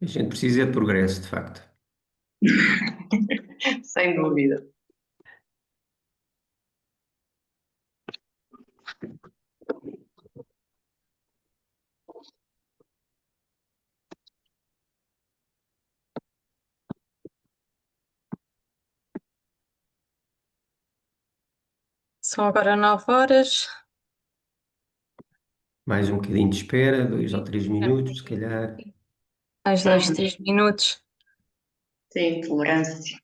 A gente precisa de progresso, de facto. Sem dúvida. São agora 9 horas. Mais um bocadinho de espera, 2 ou 3 minutos, se calhar. Mais 2, 3 minutos. Sim, tolerância.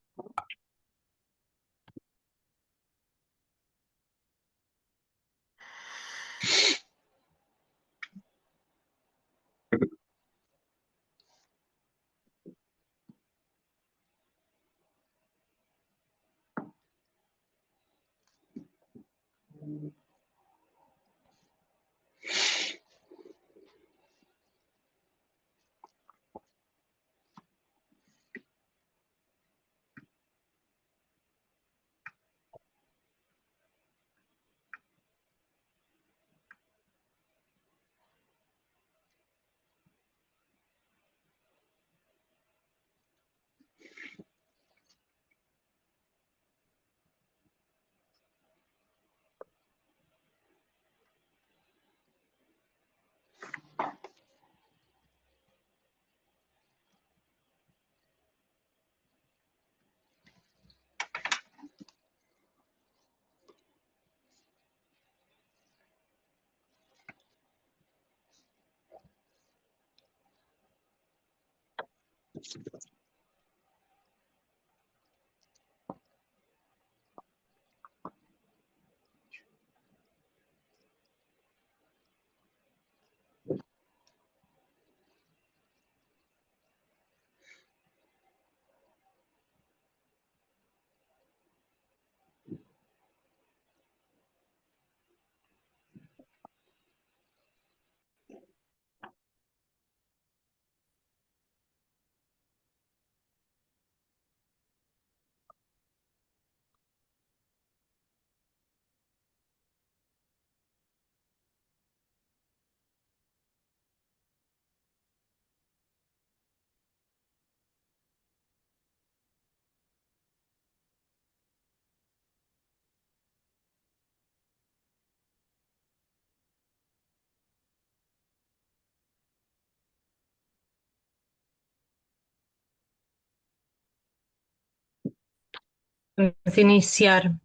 Vamos iniciar.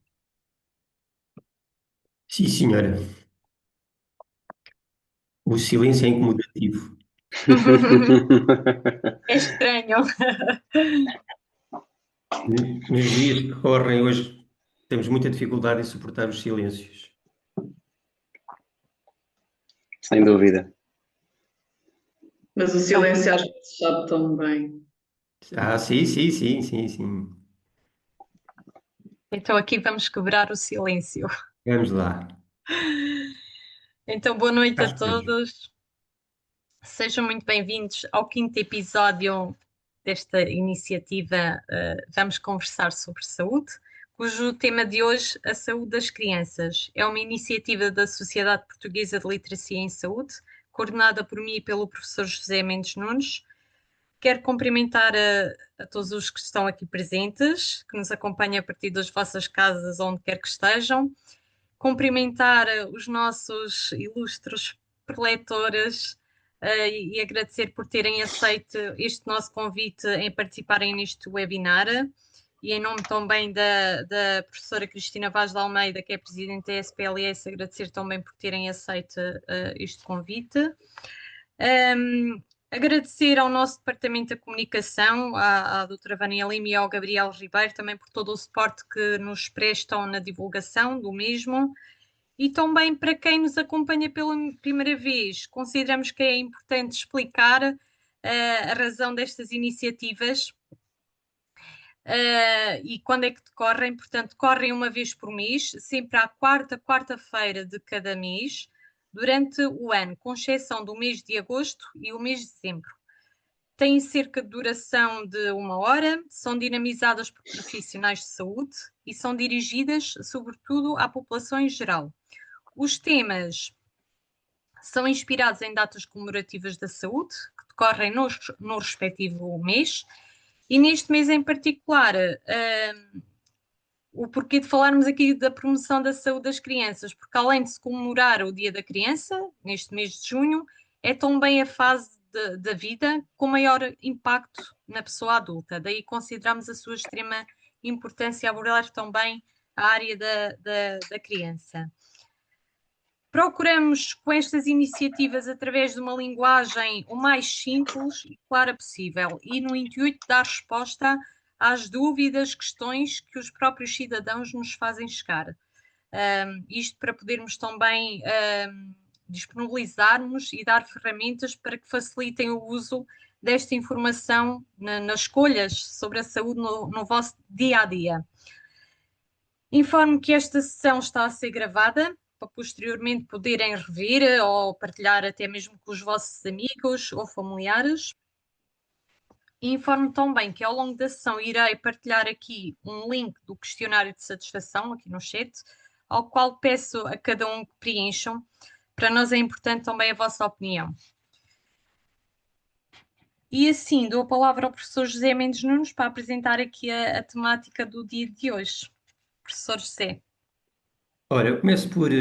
Sim, senhora. O silêncio é incomodativo. É estranho. Nos dias que correm hoje, temos muita dificuldade em suportar os silêncios. Sem dúvida. Mas o silêncio às vezes sabe tão bem. Ah, sim, sim, sim, sim, sim. Então aqui vamos quebrar o silêncio. Vamos lá. Então, boa noite Cá a estamos. todos. Sejam muito bem-vindos ao quinto episódio desta iniciativa Vamos Conversar sobre Saúde, cujo tema de hoje, a saúde das crianças. É uma iniciativa da Sociedade Portuguesa de Literacia em Saúde, coordenada por mim e pelo professor José Mendes Nunes. Quero cumprimentar a todos os que estão aqui presentes, que nos acompanham a partir das vossas casas, onde quer que estejam. Cumprimentar os nossos ilustres preletores e agradecer por terem aceito este nosso convite em participarem neste webinar. E em nome também da professora Cristina Vaz de Almeida, que é presidente da SPLS, agradecer também por terem aceito este convite. Agradecer ao nosso Departamento da Comunicação, à doutora Vânia Lima e ao Gabriel Ribeiro, também por todo o suporte que nos prestam na divulgação do mesmo. E também para quem nos acompanha pela primeira vez, consideramos que é importante explicar a razão destas iniciativas e quando é que decorrem. Portanto, decorrem uma vez por mês, sempre à quarta-feira de cada mês, durante o ano, com exceção do mês de agosto e o mês de dezembro. Têm cerca de duração de 1 hora, são dinamizadas por profissionais de saúde e são dirigidas, sobretudo, à população em geral. Os temas são inspirados em datas comemorativas da saúde, que decorrem no respectivo mês. E neste mês em particular, o porquê de falarmos aqui da promoção da saúde das crianças, porque além de se comemorar o Dia da Criança, neste mês de junho, é também a fase da vida com maior impacto na pessoa adulta. Daí consideramos a sua extrema importância abordar também a área da criança. Procuramos, com estas iniciativas, através de uma linguagem o mais simples e clara possível e no intuito de dar resposta às dúvidas, questões que os próprios cidadãos nos fazem chegar. Isto para podermos também disponibilizar-nos e dar ferramentas para que facilitem o uso desta informação nas escolhas sobre a saúde no vosso dia-a-dia. Informo que esta sessão está a ser gravada, para posteriormente poderem rever ou partilhar até mesmo com os vossos amigos ou familiares. E informo também que ao longo da sessão irei partilhar aqui um link do questionário de satisfação aqui no chat, ao qual peço a cada um que preencham. Para nós é importante também a vossa opinião. E assim dou a palavra ao professor José Mendes Nunes para apresentar aqui a temática do dia de hoje. Professor José. Ora, eu começo por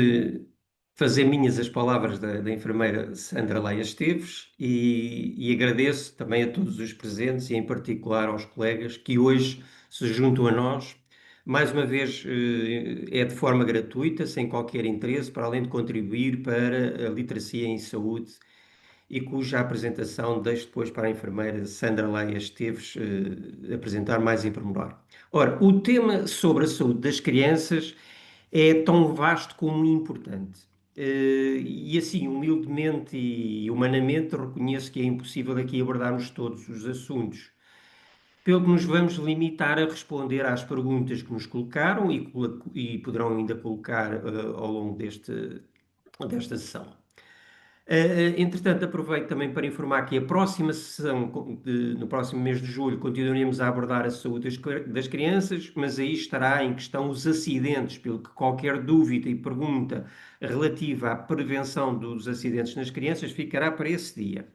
fazer minhas as palavras da enfermeira Sandra Laia Esteves e agradeço também a todos os presentes e em particular aos colegas que hoje se juntam a nós. Mais uma vez, é de forma gratuita, sem qualquer interesse, para além de contribuir para a literacia em saúde e cuja apresentação deixo depois para a enfermeira Sandra Laia Esteves apresentar mais em pormenor. Ora, o tema sobre a saúde das crianças é tão vasto como importante. E assim, humildemente e humanamente, reconheço que é impossível aqui abordarmos todos os assuntos. Pelo que nos vamos limitar a responder às perguntas que nos colocaram e poderão ainda colocar ao longo desta sessão. Entretanto, aproveito também para informar que a próxima sessão, no próximo mês de julho, continuaremos a abordar a saúde das crianças, mas aí estará em questão os acidentes, pelo que qualquer dúvida e pergunta relativa à prevenção dos acidentes nas crianças ficará para esse dia.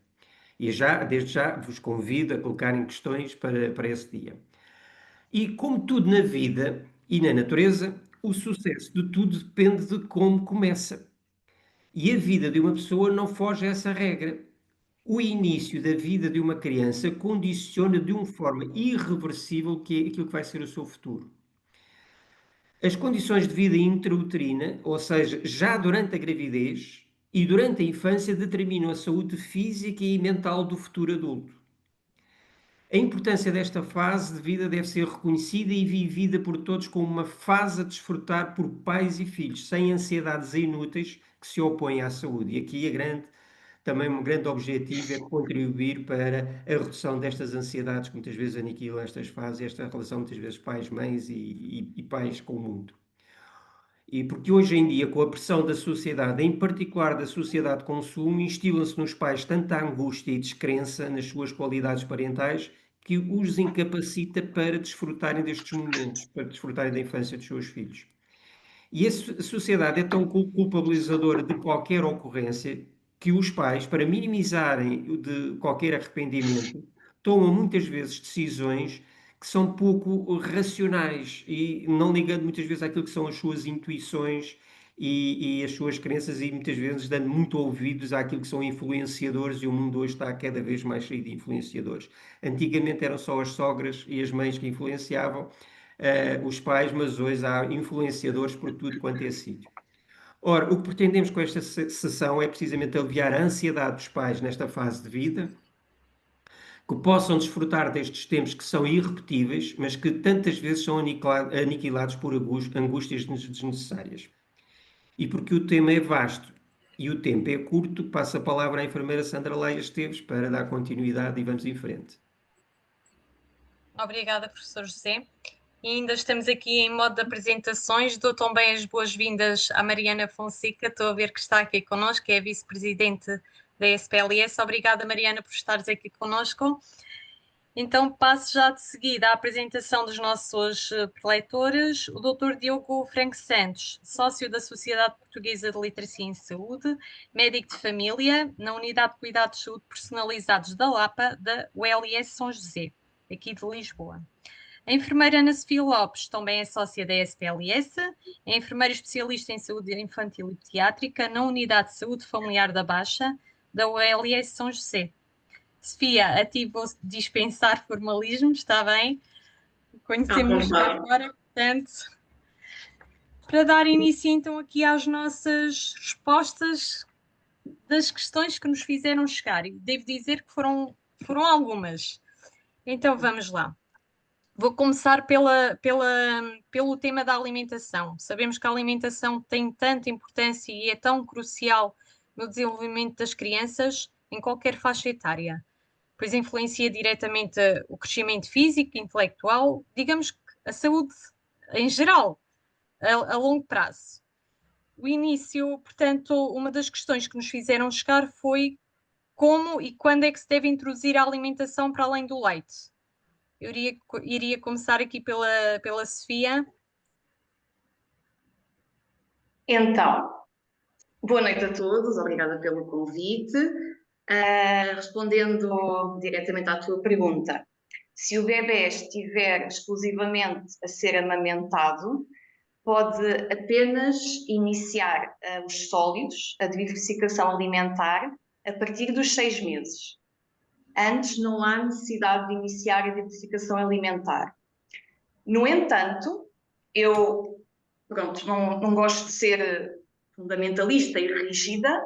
E desde já, vos convido a colocarem questões para esse dia. E como tudo na vida e na natureza, o sucesso de tudo depende de como começa. E a vida de uma pessoa não foge a essa regra. O início da vida de uma criança condiciona de uma forma irreversível aquilo que vai ser o seu futuro. As condições de vida intrauterina, ou seja, já durante a gravidez e durante a infância, determinam a saúde física e mental do futuro adulto. A importância desta fase de vida deve ser reconhecida e vivida por todos como uma fase a desfrutar por pais e filhos, sem ansiedades inúteis que se opõem à saúde. E aqui também um grande objetivo é contribuir para a redução destas ansiedades que muitas vezes aniquilam estas fases, esta relação muitas vezes pais-mães e pais com o mundo. E porque hoje em dia, com a pressão da sociedade, em particular da sociedade de consumo, instila-se nos pais tanta angústia e descrença nas suas qualidades parentais que os incapacita para desfrutarem destes momentos, para desfrutarem da infância dos seus filhos. E a sociedade é tão culpabilizadora de qualquer ocorrência que os pais, para minimizarem de qualquer arrependimento, tomam muitas vezes decisões que são pouco racionais e não ligando muitas vezes àquilo que são as suas intuições e as suas crenças e muitas vezes dando muito ouvidos àquilo que são influenciadores e o mundo hoje está cada vez mais cheio de influenciadores. Antigamente eram só as sogras e as mães que influenciavam os pais, mas hoje há influenciadores por tudo quanto é sítio. Ora, o que pretendemos com esta sessão é precisamente aliviar a ansiedade dos pais nesta fase de vida, que possam desfrutar destes tempos que são irrepetíveis, mas que tantas vezes são aniquilados por angústias desnecessárias. E porque o tema é vasto e o tempo é curto, passo a palavra à enfermeira Sandra Laia Esteves para dar continuidade e vamos em frente. Obrigada, professor José. E ainda estamos aqui em modo de apresentações. Dou também as boas-vindas à Mariana Fonseca, estou a ver que está aqui connosco, que é a vice-presidente da SPLS. Obrigada, Mariana, por estares aqui connosco. Então passo já de seguida à apresentação dos nossos preletores, o Dr. Diogo Franco Santos, sócio da Sociedade Portuguesa de Literacia em Saúde, médico de família na Unidade de Cuidados de Saúde Personalizados da Lapa, da ULS São José, aqui de Lisboa. A enfermeira Ana Sofia Lopes também é sócia da SPLS, é enfermeira especialista em saúde infantil e pediátrica na Unidade de Saúde Familiar da Baixa, da ULS São José. Sofia, a ti vou dispensar formalismos, está bem? Conhecemos agora, portanto, para dar início então aqui às nossas respostas das questões que nos fizeram chegar. E devo dizer que foram algumas. Então vamos lá. Vou começar pelo tema da alimentação. Sabemos que a alimentação tem tanta importância e é tão crucial no desenvolvimento das crianças em qualquer faixa etária, pois influencia diretamente o crescimento físico, intelectual, digamos que a saúde em geral, a longo prazo. O início, portanto, uma das questões que nos fizeram chegar foi como e quando é que se deve introduzir a alimentação para além do leite. Eu iria começar aqui pela Sofia. Então, boa noite a todos, obrigada pelo convite. Respondendo diretamente à tua pergunta, se o bebê estiver exclusivamente a ser amamentado, pode apenas iniciar os sólidos, a diversificação alimentar, a partir dos 6 meses. Antes não há necessidade de iniciar a diversificação alimentar. No entanto, eu não gosto de ser fundamentalista e rígida,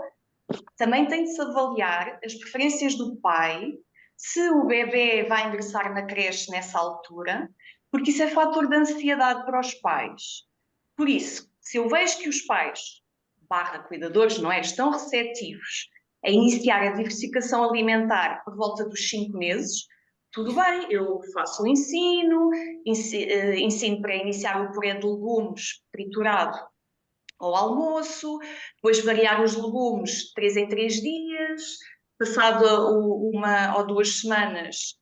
também tem de se avaliar as preferências do pai, se o bebê vai ingressar na creche nessa altura, porque isso é fator de ansiedade para os pais. Por isso, se eu vejo que os pais, cuidadores, não é, estão receptivos a iniciar a diversificação alimentar por volta dos 5 meses, tudo bem, eu faço o ensino para iniciar o puré de legumes triturado ao almoço, depois variar os legumes de 3 em 3 dias, passado 1 ou 2 semanas,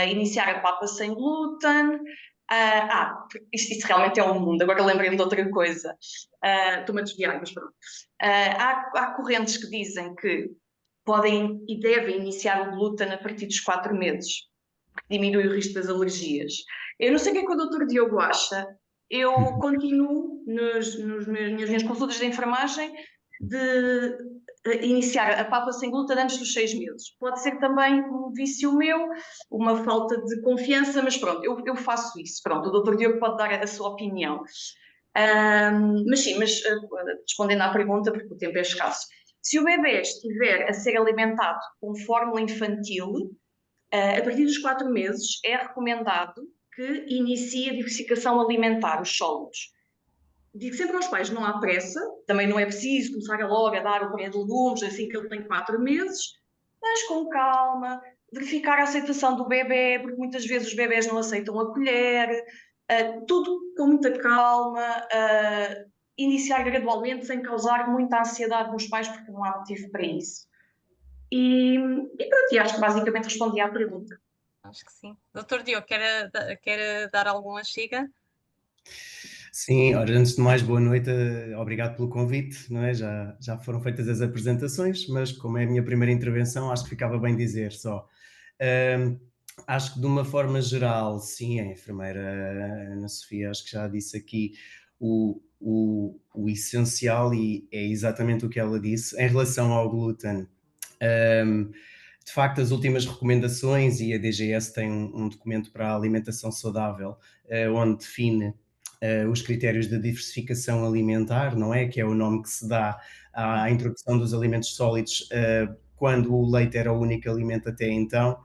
iniciar a papa sem glúten. Isto realmente é um mundo, agora lembrei-me de outra coisa. Estou-me a desviar, mas pronto. Há correntes que dizem que podem e devem iniciar o glúten a partir dos 4 meses, porque diminui o risco das alergias. Eu não sei o que é que o Dr. Diogo acha. Eu continuo nas minhas consultas de enfermagem de iniciar a papa sem glúten antes dos 6 meses. Pode ser também um vício meu, uma falta de confiança, mas pronto, eu faço isso. Pronto, o Dr. Diogo pode dar a sua opinião. Mas respondendo à pergunta, porque o tempo é escasso, se o bebê estiver a ser alimentado com fórmula infantil, a partir dos 4 meses é recomendado que inicie a diversificação alimentar, os sólidos. Digo sempre aos pais, não há pressa, também não é preciso começar logo a dar o puré de legumes assim que ele tem 4 meses, mas com calma, verificar a aceitação do bebê, porque muitas vezes os bebés não aceitam a colher, tudo com muita calma, iniciar gradualmente sem causar muita ansiedade nos pais, porque não há motivo para isso. E pronto, acho que basicamente respondi à pergunta. Acho que sim. Dr. Diogo, quer dar alguma chega? Sim, ora, antes de mais, boa noite, obrigado pelo convite, não é? Já foram feitas as apresentações, mas como é a minha primeira intervenção, acho que ficava bem dizer só. Acho que de uma forma geral, sim, a enfermeira Ana Sofia, acho que já disse aqui o essencial e é exatamente o que ela disse. Em relação ao glúten, de facto, as últimas recomendações, e a DGS tem um documento para a alimentação saudável, onde define os critérios de diversificação alimentar, não é? Que é o nome que se dá à introdução dos alimentos sólidos quando o leite era o único alimento até então.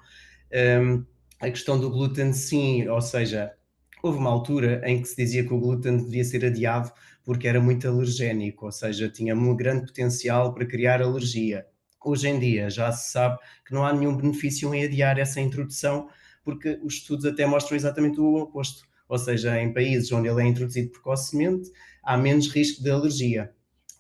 A questão do glúten, sim, ou seja, houve uma altura em que se dizia que o glúten devia ser adiado porque era muito alergénico, ou seja, tinha um grande potencial para criar alergia. Hoje em dia já se sabe que não há nenhum benefício em adiar essa introdução, porque os estudos até mostram exatamente o oposto. Ou seja, em países onde ele é introduzido precocemente, há menos risco de alergia.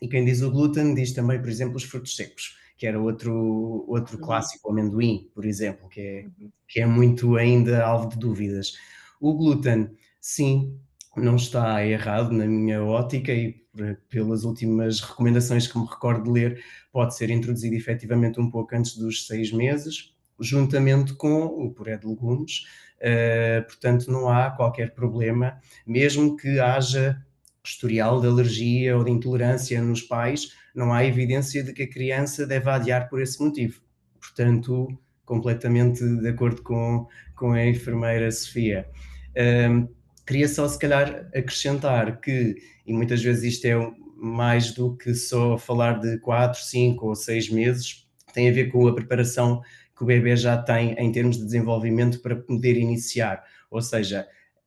E quem diz o glúten diz também, por exemplo, os frutos secos. que era outro clássico, o amendoim, por exemplo, que é muito ainda alvo de dúvidas. O glúten, sim, não está errado na minha ótica e pelas últimas recomendações que me recordo de ler, pode ser introduzido efetivamente um pouco antes dos 6 meses, juntamente com o puré de legumes, portanto não há qualquer problema, mesmo que haja historial de alergia ou de intolerância nos pais, não há evidência de que a criança deve adiar por esse motivo. Portanto, completamente de acordo com a enfermeira Sofia. Queria só, se calhar, acrescentar que, e muitas vezes isto é mais do que só falar de 4, 5 ou 6 meses, tem a ver com a preparação que o bebê já tem em termos de desenvolvimento para poder iniciar. Ou seja,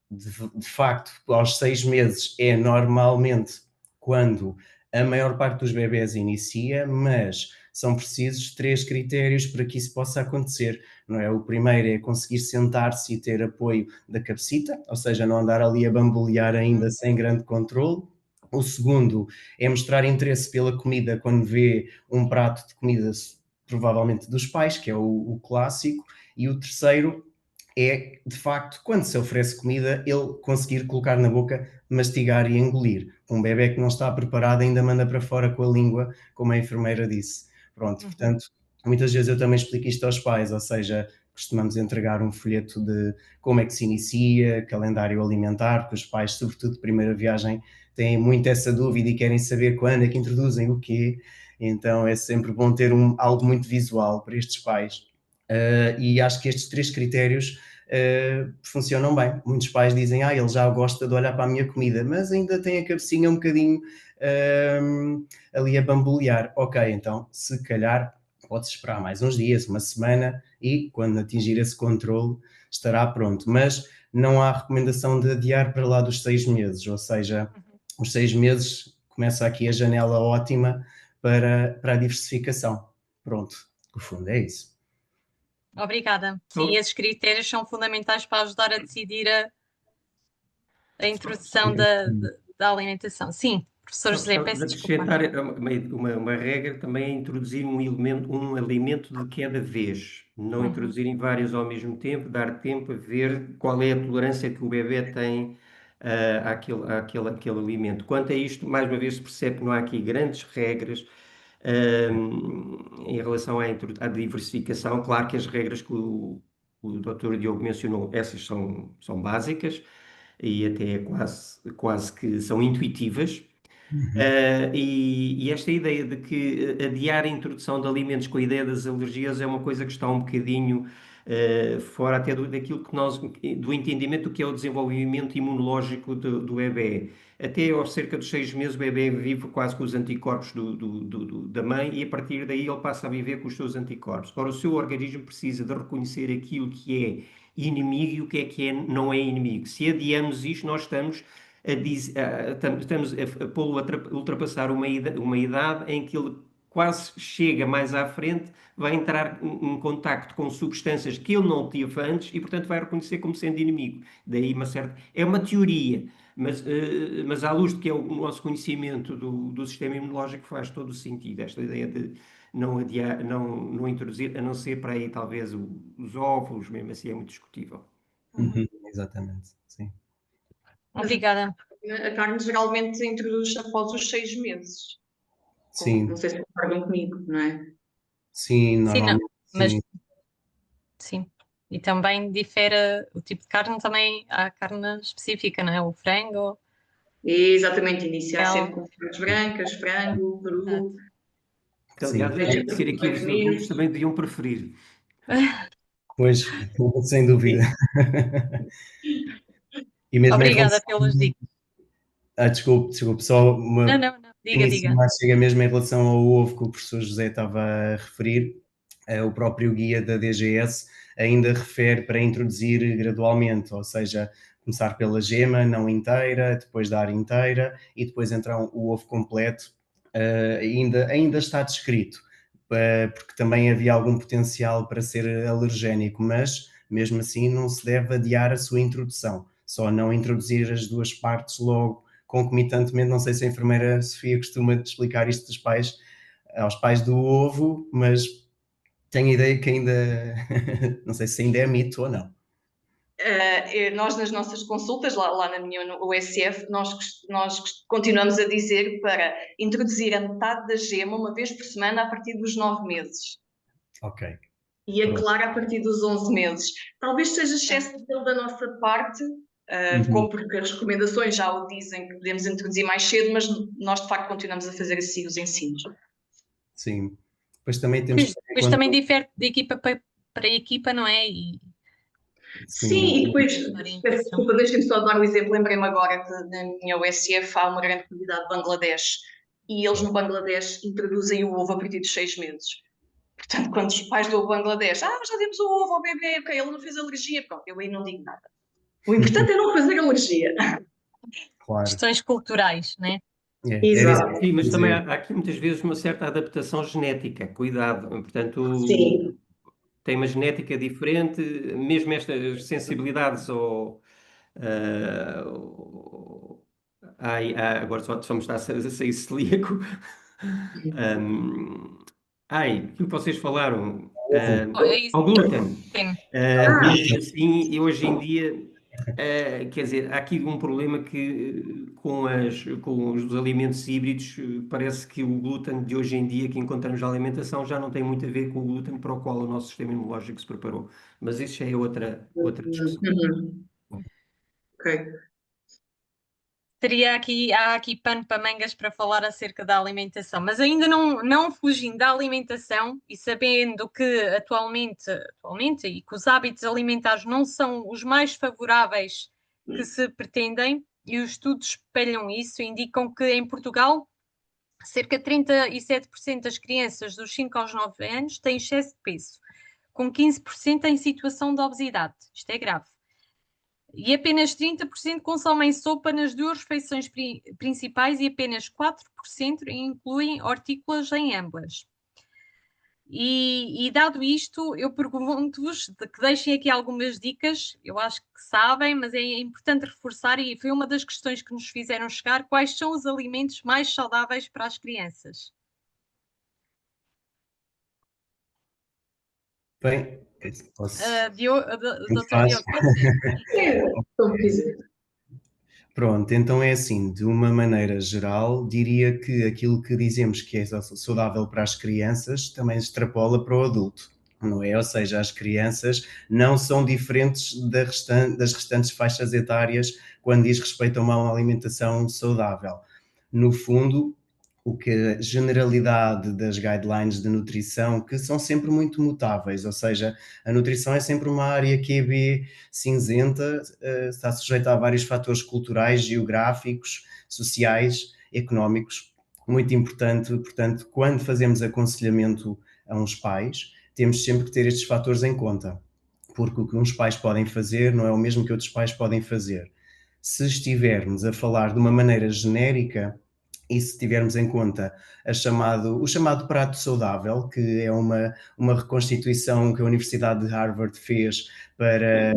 de facto, aos 6 meses é normalmente quando a maior parte dos bebés inicia, mas são precisos 3 critérios para que isso possa acontecer, não é? O primeiro é conseguir sentar-se e ter apoio da cabecita, ou seja, não andar ali a bambolear ainda sem grande controle. O segundo é mostrar interesse pela comida quando vê um prato de comida, provavelmente dos pais, que é o clássico. E o terceiro é, de facto, quando se oferece comida, ele conseguir colocar na boca, mastigar e engolir. Um bebé que não está preparado ainda manda para fora com a língua, como a enfermeira disse. Pronto, portanto, muitas vezes eu também explico isto aos pais, ou seja, costumamos entregar um folheto de como é que se inicia, calendário alimentar, porque os pais, sobretudo de primeira viagem, têm muito essa dúvida e querem saber quando é que introduzem o quê, então é sempre bom ter algo muito visual para estes pais. E acho que estes 3 critérios funcionam bem. Muitos pais dizem, ele já gosta de olhar para a minha comida, mas ainda tem a cabecinha um bocadinho ali a bambolear. Ok, então, se calhar, pode-se esperar mais uns dias, uma semana, e quando atingir esse controle, estará pronto. Mas não há recomendação de adiar para lá dos 6 meses, ou seja, os 6 meses começa aqui a janela ótima para a diversificação. Pronto, no fundo é isso. Obrigada. Sim, esses critérios são fundamentais para ajudar a decidir a introdução da alimentação. Sim, professor José, Gostava de peço desculpa. acrescentar uma regra também é introduzir um alimento de cada vez, não introduzirem vários ao mesmo tempo, dar tempo a ver qual é a tolerância que o bebê tem àquele alimento. Quanto a isto, mais uma vez se percebe que não há aqui grandes regras em relação à diversificação. Claro que as regras que o Dr. Diogo mencionou, essas são básicas e até quase que são intuitivas. E esta ideia de que adiar a introdução de alimentos com a ideia das alergias é uma coisa que está um bocadinho fora até daquilo que do entendimento do que é o desenvolvimento imunológico do bebê. Até aos cerca dos 6 meses o bebê vive quase com os anticorpos da mãe e a partir daí ele passa a viver com os seus anticorpos. Ora, o seu organismo precisa de reconhecer aquilo que é inimigo e o que é não é inimigo. Se adiamos isto, nós estamos a pô-lo a ultrapassar uma idade em que ele quase chega mais à frente, vai entrar em contacto com substâncias que ele não teve antes e, portanto, vai reconhecer como sendo inimigo. Daí uma certa... É uma teoria, mas à luz do que é o nosso conhecimento do sistema imunológico faz todo o sentido. Esta ideia de não adiar, não introduzir, a não ser para aí talvez os óvulos, mesmo assim é muito discutível. Exatamente, sim. Obrigada. A carne geralmente introduz após os 6 meses. Sim. Não sei se concordam comigo, não é? Sim, normalmente mas sim. sim. E também difere o tipo de carne, também há carne específica, não é? O frango. Exatamente, iniciar Ela- sempre com carnes brancas, frango, peru. Que, aliás, Sim. é ser aqui os adultos também deviam preferir. Pois, sem dúvida. E mesmo em Obrigada relação... pelos dicas. Desculpe, só Não, não, não. Diga, diga. mais chega mesmo em relação ao ovo que o professor José estava a referir, o próprio guia da DGS ainda refere para introduzir gradualmente, ou seja, começar pela gema não inteira, depois dar inteira e depois entrar o ovo completo, ainda está descrito, porque também havia algum potencial para ser alergénico, mas mesmo assim não se deve adiar a sua introdução, só não introduzir as duas partes logo concomitantemente. Não sei se a enfermeira Sofia costuma explicar isto dos pais, aos pais do ovo, mas tenho a ideia que ainda, não sei se ainda é mito ou não. Nós nas nossas consultas, lá na minha USF, nós continuamos a dizer para introduzir a metade da gema uma vez por semana a partir dos 9 meses. Ok. E a Pronto. clara a partir dos 11 meses. Talvez seja excesso de pelo da nossa parte, porque as recomendações já o dizem que podemos introduzir mais cedo, mas nós de facto continuamos a fazer assim os ensinos. Sim. Depois também temos que ter em Depois conta... também difere de equipa para equipa, não é? Sim, e depois, Orientação. desculpa, deixem-me só dar um exemplo. Lembrei-me agora que na minha USF há uma grande comunidade de Bangladesh e eles no Bangladesh introduzem o ovo a partir dos 6 meses. Portanto, quando os pais do Bangladesh, já demos o ovo ao bebê, ok, ele não fez alergia, pronto, eu aí não digo nada. O importante é não fazer alergia. Claro. Questões culturais, não é? É Exato. Sim, mas também há aqui muitas vezes uma certa adaptação genética, cuidado. Portanto, Sim. tem uma genética diferente, mesmo estas sensibilidades agora só está a sair celíaco. Aquilo que vocês falaram, É isso. ao glúten. Sim. Sim, e hoje em dia, quer dizer, há aqui um problema que com os alimentos híbridos, parece que o glúten de hoje em dia que encontramos na alimentação já não tem muito a ver com o glúten para o qual o nosso sistema imunológico se preparou. Mas isso já é outra discussão. Ok. Há aqui pano para mangas para falar acerca da alimentação, mas ainda não fugindo da alimentação e sabendo que atualmente e que os hábitos alimentares não são os mais favoráveis que se pretendem, e os estudos espelham isso, indicam que em Portugal cerca de 37% das crianças dos 5 aos 9 anos têm excesso de peso, com 15% em situação de obesidade. Isto é grave. E apenas 30% consomem sopa nas 2 refeições principais e apenas 4% incluem hortícolas em ambas. E dado isto, eu pergunto-vos que deixem aqui algumas dicas, eu acho que sabem, mas é importante reforçar, e foi uma das questões que nos fizeram chegar, quais são os alimentos mais saudáveis para as crianças? Bem, posso... Doutor Diogo, pode ser. Como quiser. Pronto, então é assim, de uma maneira geral, diria que aquilo que dizemos que é saudável para as crianças também extrapola para o adulto, não é? Ou seja, as crianças não são diferentes das restantes faixas etárias quando diz respeito a uma alimentação saudável. No fundo, o que a generalidade das guidelines de nutrição, que são sempre muito mutáveis, ou seja, a nutrição é sempre uma área QB cinzenta, está sujeita a vários fatores culturais, geográficos, sociais, económicos, muito importante. Portanto, quando fazemos aconselhamento a uns pais, temos sempre que ter estes fatores em conta, porque o que uns pais podem fazer não é o mesmo que outros pais podem fazer. Se estivermos a falar de uma maneira genérica, e se tivermos em conta o chamado prato saudável, que é uma reconstituição que a Universidade de Harvard fez para,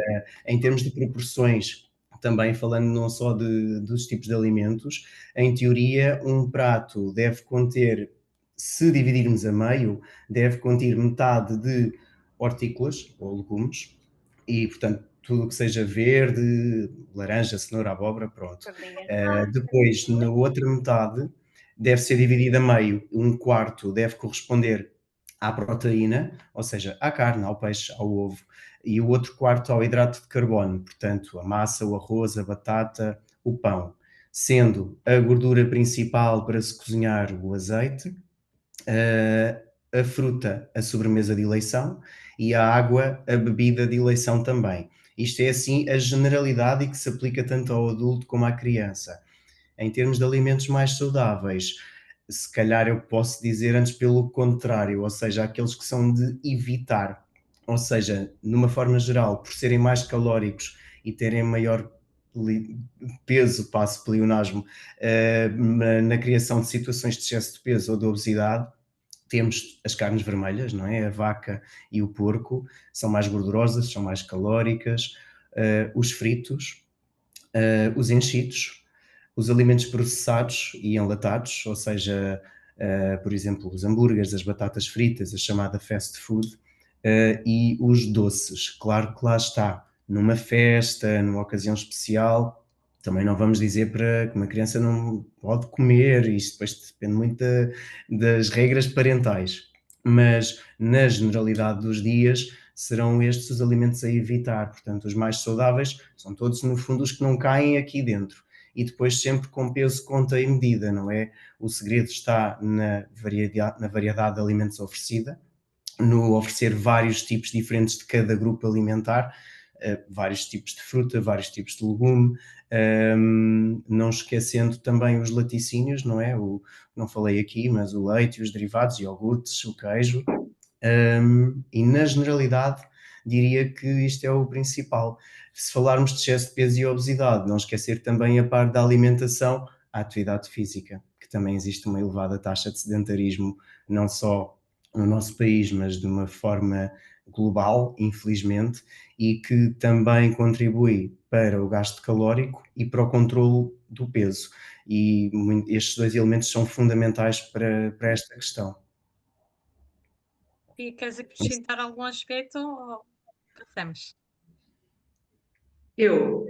em termos de proporções, também falando não só dos tipos de alimentos, em teoria um prato deve conter, se dividirmos a meio, deve conter metade de hortícolas ou legumes e, portanto, tudo o que seja verde, laranja, cenoura, abóbora, pronto. Depois, na outra metade, deve ser dividida a meio. Um quarto deve corresponder à proteína, ou seja, à carne, ao peixe, ao ovo, e o outro quarto ao hidrato de carbono, portanto, a massa, o arroz, a batata, o pão. Sendo a gordura principal para se cozinhar o azeite, a fruta, a sobremesa de eleição, e a água, a bebida de eleição também. Isto é assim a generalidade e que se aplica tanto ao adulto como à criança. Em termos de alimentos mais saudáveis, se calhar eu posso dizer antes pelo contrário, ou seja, aqueles que são de evitar. Ou seja, numa forma geral, por serem mais calóricos e terem maior peso, passo pleonasmo, na criação de situações de excesso de peso ou de obesidade, temos as carnes vermelhas, não é? A vaca e o porco são mais gordurosas, são mais calóricas, os fritos, os enchidos, os alimentos processados e enlatados, ou seja, por exemplo, os hambúrgueres, as batatas fritas, a chamada fast food, e os doces. Claro que lá está, numa festa, numa ocasião especial, também não vamos dizer para que uma criança não pode comer, isto depois depende muito das regras parentais, mas na generalidade dos dias serão estes os alimentos a evitar, portanto os mais saudáveis são todos no fundo os que não caem aqui dentro, e depois sempre com peso, conta e medida, não é? O segredo está na variedade de alimentos oferecida, no oferecer vários tipos diferentes de cada grupo alimentar, vários tipos de fruta, vários tipos de legume, não esquecendo também os laticínios, não é? Não falei aqui, mas o leite, os derivados, iogurtes, o queijo, e na generalidade diria que isto é o principal. Se falarmos de excesso de peso e obesidade, não esquecer também a parte da alimentação, a atividade física, que também existe uma elevada taxa de sedentarismo, não só no nosso país, mas de uma forma global, infelizmente, e que também contribui para o gasto calórico e para o controle do peso. E estes dois elementos são fundamentais para esta questão. E queres acrescentar algum aspecto ou passamos? Eu,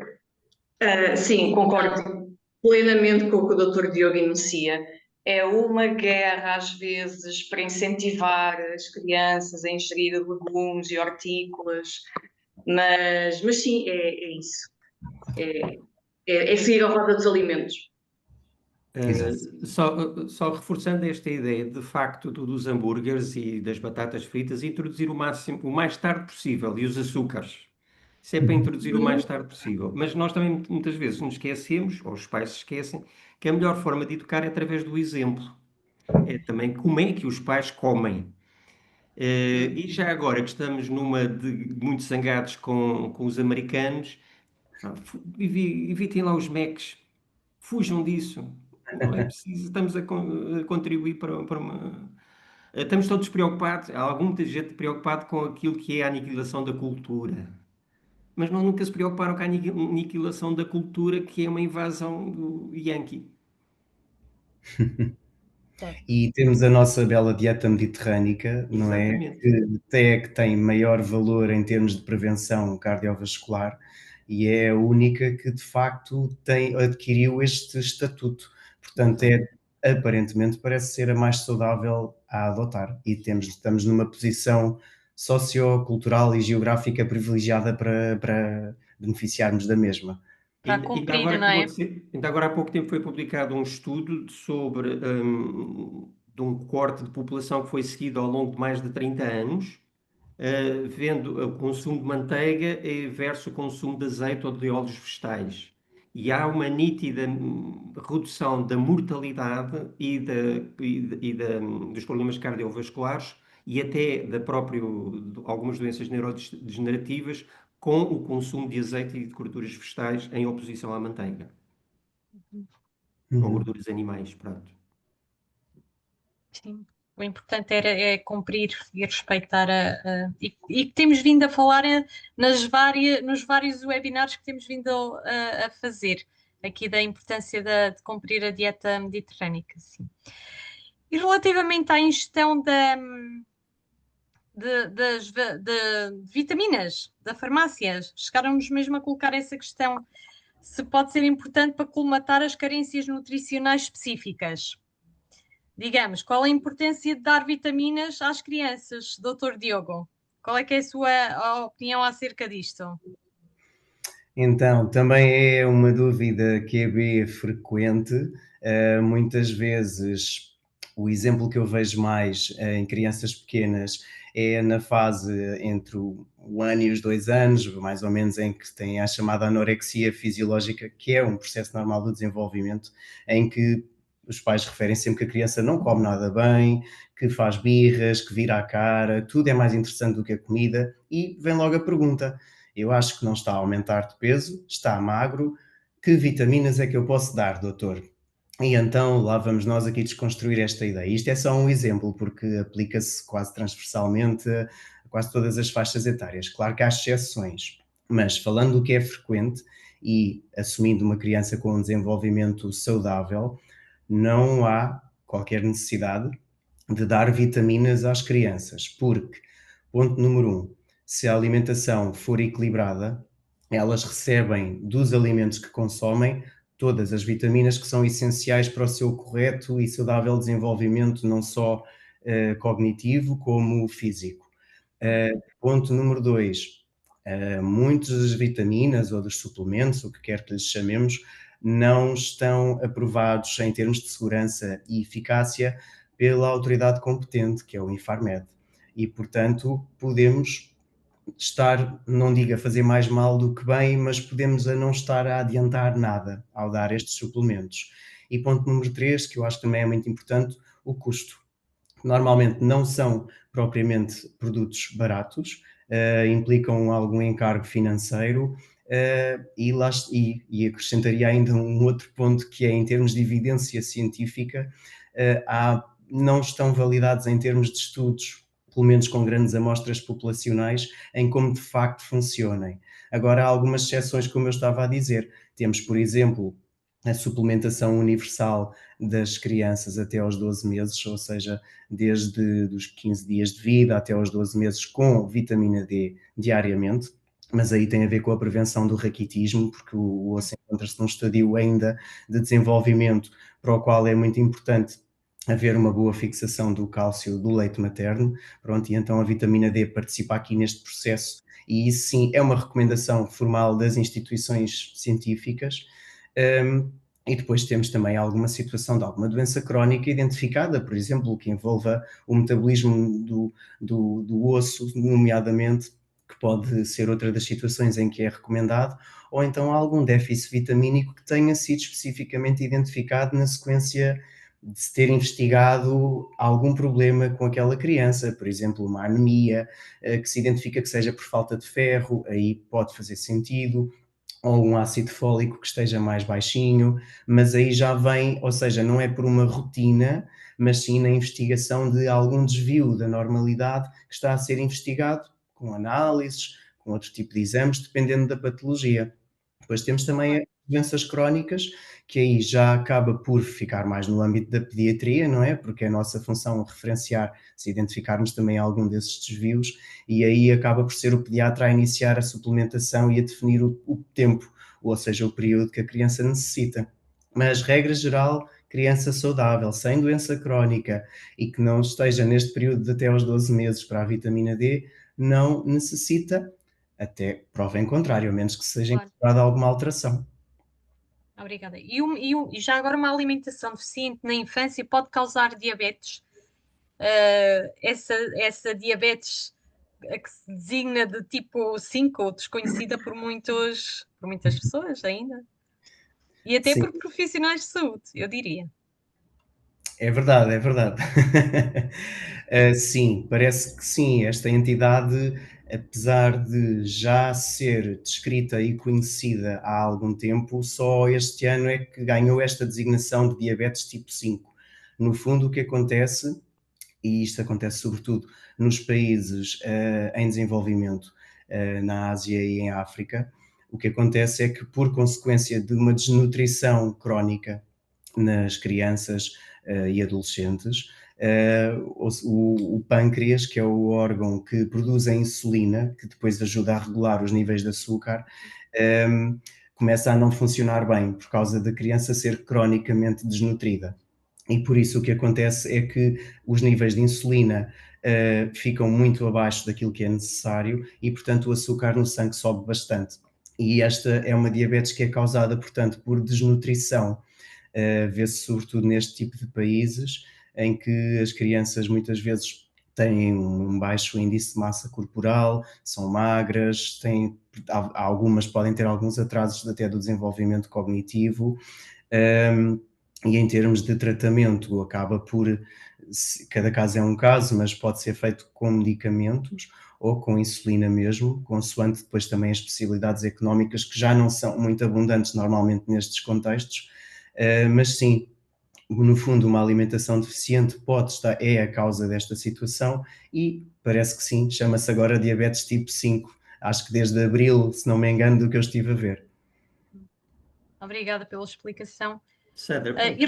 sim, concordo plenamente com o que o Dr. Diogo enuncia. É uma guerra, às vezes, para incentivar as crianças a ingerir legumes e hortícolas, mas sim, é isso. É seguir a roda dos alimentos. Só reforçando esta ideia, de facto, dos hambúrgueres e das batatas fritas, introduzir o mais tarde possível, e os açúcares. Isso é para introduzir o mais tarde possível. Mas nós também muitas vezes nos esquecemos, ou os pais se esquecem, que a melhor forma de educar é através do exemplo. É também como é que os pais comem. E já agora que estamos numa de muito zangados com os americanos, evitem lá os Macs, fujam disso. Não é preciso, estamos a contribuir para uma. Estamos todos preocupados, há alguma gente preocupada com aquilo que é a aniquilação da cultura. Mas não, nunca se preocuparam com a aniquilação da cultura, que é uma invasão do Yankee. E temos a nossa bela dieta mediterrânica, não é? Exatamente. Que até que tem maior valor em termos de prevenção cardiovascular e é a única que de facto adquiriu este estatuto. Portanto, aparentemente parece ser a mais saudável a adotar e estamos numa posição sociocultural e geográfica privilegiada para beneficiarmos da mesma. Para Ainda cumprir, agora, não é? ainda agora há pouco tempo foi publicado um estudo sobre de um corte de população que foi seguido ao longo de mais de 30 anos, vendo o consumo de manteiga versus o consumo de azeite ou de óleos vegetais. E há uma nítida redução da mortalidade dos problemas cardiovasculares e até de algumas doenças neurodegenerativas com o consumo de azeite e de gorduras vegetais em oposição à manteiga. Ou gorduras animais, pronto. Sim. O importante é cumprir e respeitar e que temos vindo a falar nos vários webinars que temos vindo a fazer aqui da importância de cumprir a dieta mediterrânica. Sim. E relativamente à ingestão de vitaminas da farmácia, chegaram-nos mesmo a colocar essa questão, se pode ser importante para colmatar as carências nutricionais específicas. Digamos, qual a importância de dar vitaminas às crianças, Dr. Diogo? Qual é que é a sua opinião acerca disto? Então, também é uma dúvida QB frequente. Muitas vezes, o exemplo que eu vejo mais em crianças pequenas é na fase entre o ano e os 2 anos, mais ou menos, em que tem a chamada anorexia fisiológica, que é um processo normal do desenvolvimento, em que os pais referem sempre que a criança não come nada bem, que faz birras, que vira a cara, tudo é mais interessante do que a comida, e vem logo a pergunta: eu acho que não está a aumentar de peso, está magro, que vitaminas é que eu posso dar, doutor? E então lá vamos nós aqui desconstruir esta ideia. Isto é só um exemplo, porque aplica-se quase transversalmente a quase todas as faixas etárias. Claro que há exceções, mas falando do que é frequente e assumindo uma criança com um desenvolvimento saudável, não há qualquer necessidade de dar vitaminas às crianças, porque, ponto número 1, se a alimentação for equilibrada, elas recebem dos alimentos que consomem todas as vitaminas que são essenciais para o seu correto e saudável desenvolvimento, não só cognitivo como físico. Ponto número 2, muitas das vitaminas ou dos suplementos, o que quer que lhes chamemos, não estão aprovados em termos de segurança e eficácia pela autoridade competente, que é o Infarmed. E, portanto, podemos estar, não digo a fazer mais mal do que bem, mas podemos a não estar a adiantar nada ao dar estes suplementos. E ponto número 3, que eu acho que também é muito importante, o custo. Normalmente não são propriamente produtos baratos, implicam algum encargo financeiro, e acrescentaria ainda um outro ponto que é em termos de evidência científica, não estão validados em termos de estudos, pelo menos com grandes amostras populacionais, em como de facto funcionem. Agora, há algumas exceções, como eu estava a dizer. Temos, por exemplo, a suplementação universal das crianças até aos 12 meses, ou seja, desde os 15 dias de vida até aos 12 meses, com vitamina D diariamente, mas aí tem a ver com a prevenção do raquitismo, porque o osso encontra-se num estadio ainda de desenvolvimento, para o qual é muito importante haver uma boa fixação do cálcio do leite materno, pronto, e então a vitamina D participa aqui neste processo, e isso sim é uma recomendação formal das instituições científicas. E depois temos também alguma situação de alguma doença crónica identificada, por exemplo, que envolva o metabolismo do osso, nomeadamente, que pode ser outra das situações em que é recomendado, ou então algum déficit vitamínico que tenha sido especificamente identificado na sequência de se ter investigado algum problema com aquela criança, por exemplo, uma anemia, que se identifica que seja por falta de ferro, aí pode fazer sentido, ou um ácido fólico que esteja mais baixinho, mas aí já vem, ou seja, não é por uma rotina, mas sim na investigação de algum desvio da normalidade que está a ser investigado com análises, com outro tipo de exames, dependendo da patologia. Depois temos também as doenças crónicas, que aí já acaba por ficar mais no âmbito da pediatria, não é? Porque é a nossa função referenciar, se identificarmos também algum desses desvios, e aí acaba por ser o pediatra a iniciar a suplementação e a definir o tempo, ou seja, o período que a criança necessita. Mas, regra geral, criança saudável, sem doença crónica e que não esteja neste período de até aos 12 meses para a vitamina D, não necessita, até prova em contrário, a menos que seja Claro. encontrada alguma alteração. Obrigada. E já agora uma alimentação deficiente na infância pode causar diabetes? Essa diabetes a que se designa de tipo 5 ou desconhecida por muitas pessoas ainda, e até Sim, por profissionais de saúde, eu diria. é verdade, é verdade. Sim, parece que sim, esta entidade, apesar de já ser descrita e conhecida há algum tempo, só este ano é que ganhou esta designação de diabetes tipo 5. No fundo, o que acontece, e isto acontece sobretudo nos países em desenvolvimento, na Ásia e em África, o que acontece é que, por consequência de uma desnutrição crónica nas crianças e adolescentes, o pâncreas, que é o órgão que produz a insulina, que depois ajuda a regular os níveis de açúcar, começa a não funcionar bem por causa da criança ser cronicamente desnutrida. E por isso o que acontece é que os níveis de insulina ficam muito abaixo daquilo que é necessário e, portanto, o açúcar no sangue sobe bastante. E esta é uma diabetes que é causada, portanto, por desnutrição. Vê-se sobretudo neste tipo de países em que as crianças muitas vezes têm um baixo índice de massa corporal, são magras, algumas podem ter alguns atrasos até do desenvolvimento cognitivo, e em termos de tratamento acaba por, cada caso é um caso, mas pode ser feito com medicamentos ou com insulina mesmo, consoante depois também as possibilidades económicas que já não são muito abundantes normalmente nestes contextos, mas sim, no fundo uma alimentação deficiente é a causa desta situação e parece que sim, chama-se agora diabetes tipo 5, acho que desde abril, se não me engano, do que eu estive a ver. Obrigada pela explicação. Sandra, E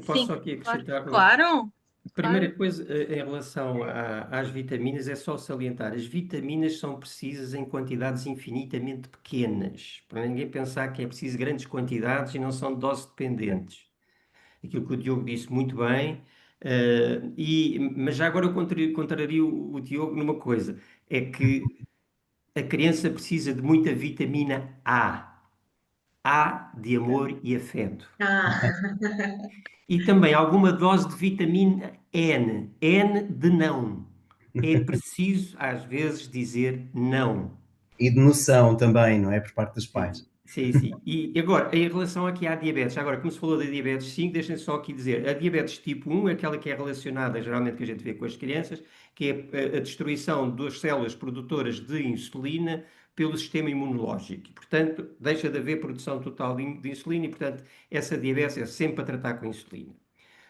posso sim, só aqui claro, acrescentar claro, a claro. primeira coisa, em relação às vitaminas, é só salientar: as vitaminas são precisas em quantidades infinitamente pequenas, para ninguém pensar que é preciso grandes quantidades e não são dose dependentes. Aquilo que o Diogo disse muito bem, mas já agora eu contrario o Diogo numa coisa: é que a criança precisa de muita vitamina A. A de amor e afeto. Ah, E também alguma dose de vitamina N. N de não. É preciso, às vezes, dizer não. E de noção também, não é? Por parte dos Sim, pais. sim, sim. E agora, em relação aqui à diabetes, agora, como se falou da diabetes 5, deixem só aqui dizer: a diabetes tipo 1 é aquela que é relacionada, geralmente, que a gente vê com as crianças, que é a destruição das células produtoras de insulina pelo sistema imunológico. E, portanto, deixa de haver produção total de insulina e, portanto, essa diabetes é sempre a tratar com insulina.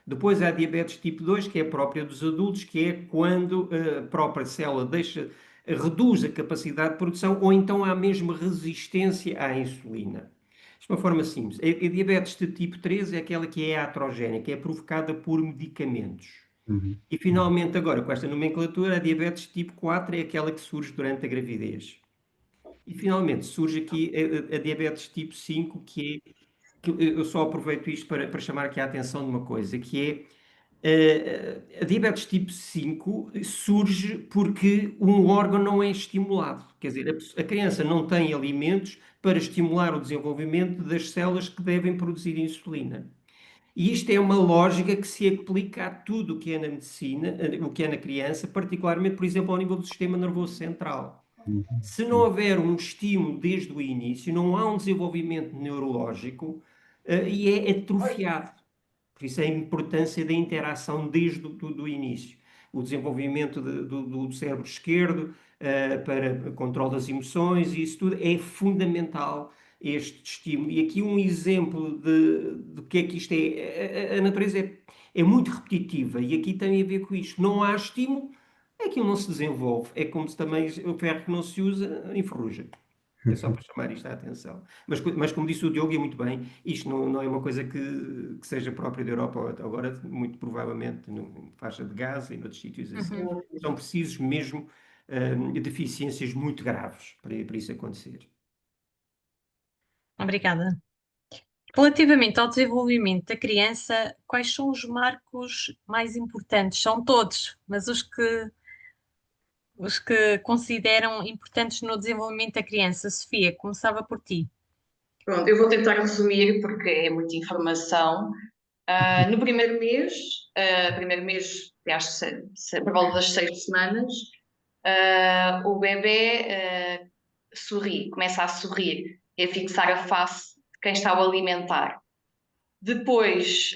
Depois há a diabetes tipo 2, que é a própria dos adultos, que é quando a própria célula reduz a capacidade de produção ou então há mesmo resistência à insulina. De uma forma simples. A diabetes de tipo 3 é aquela que é iatrogénica, é provocada por medicamentos. Uhum. E finalmente, agora, com esta nomenclatura, a diabetes tipo 4 é aquela que surge durante a gravidez. E finalmente surge aqui a diabetes tipo 5, que eu só aproveito isto para chamar aqui a atenção de uma coisa, que é a diabetes tipo 5 surge porque um órgão não é estimulado. Quer dizer, a criança não tem alimentos para estimular o desenvolvimento das células que devem produzir insulina. E isto é uma lógica que se aplica a tudo o que é na medicina, o que é na criança, particularmente, por exemplo, ao nível do sistema nervoso central. Uhum. Se não houver um estímulo desde o início, não há um desenvolvimento neurológico, e é atrofiado. Por isso a importância da interação desde o início. O desenvolvimento do cérebro esquerdo, para controle das emoções, e isso tudo é fundamental, este estímulo. E aqui um exemplo de que é que isto é. A natureza é muito repetitiva e aqui tem a ver com isto. Não há estímulo, aquilo não se desenvolve. É como se também o ferro que não se usa enferruja. É só para chamar isto a atenção. Mas como disse o Diogo, e muito bem, isto não é uma coisa que seja própria da Europa. Agora, muito provavelmente, em faixa de Gaza e noutros sítios assim. Uhum. São precisos mesmo deficiências muito graves para isso acontecer. Obrigada. Relativamente ao desenvolvimento da criança, quais são os marcos mais importantes? São todos, mas os que consideram importantes no desenvolvimento da criança. Sofia, começava por ti. pronto, eu vou tentar resumir porque é muita informação. No primeiro mês, acho que por volta das 6 semanas, o bebê sorri, começa a sorrir e a fixar a face de quem está a alimentar. Depois,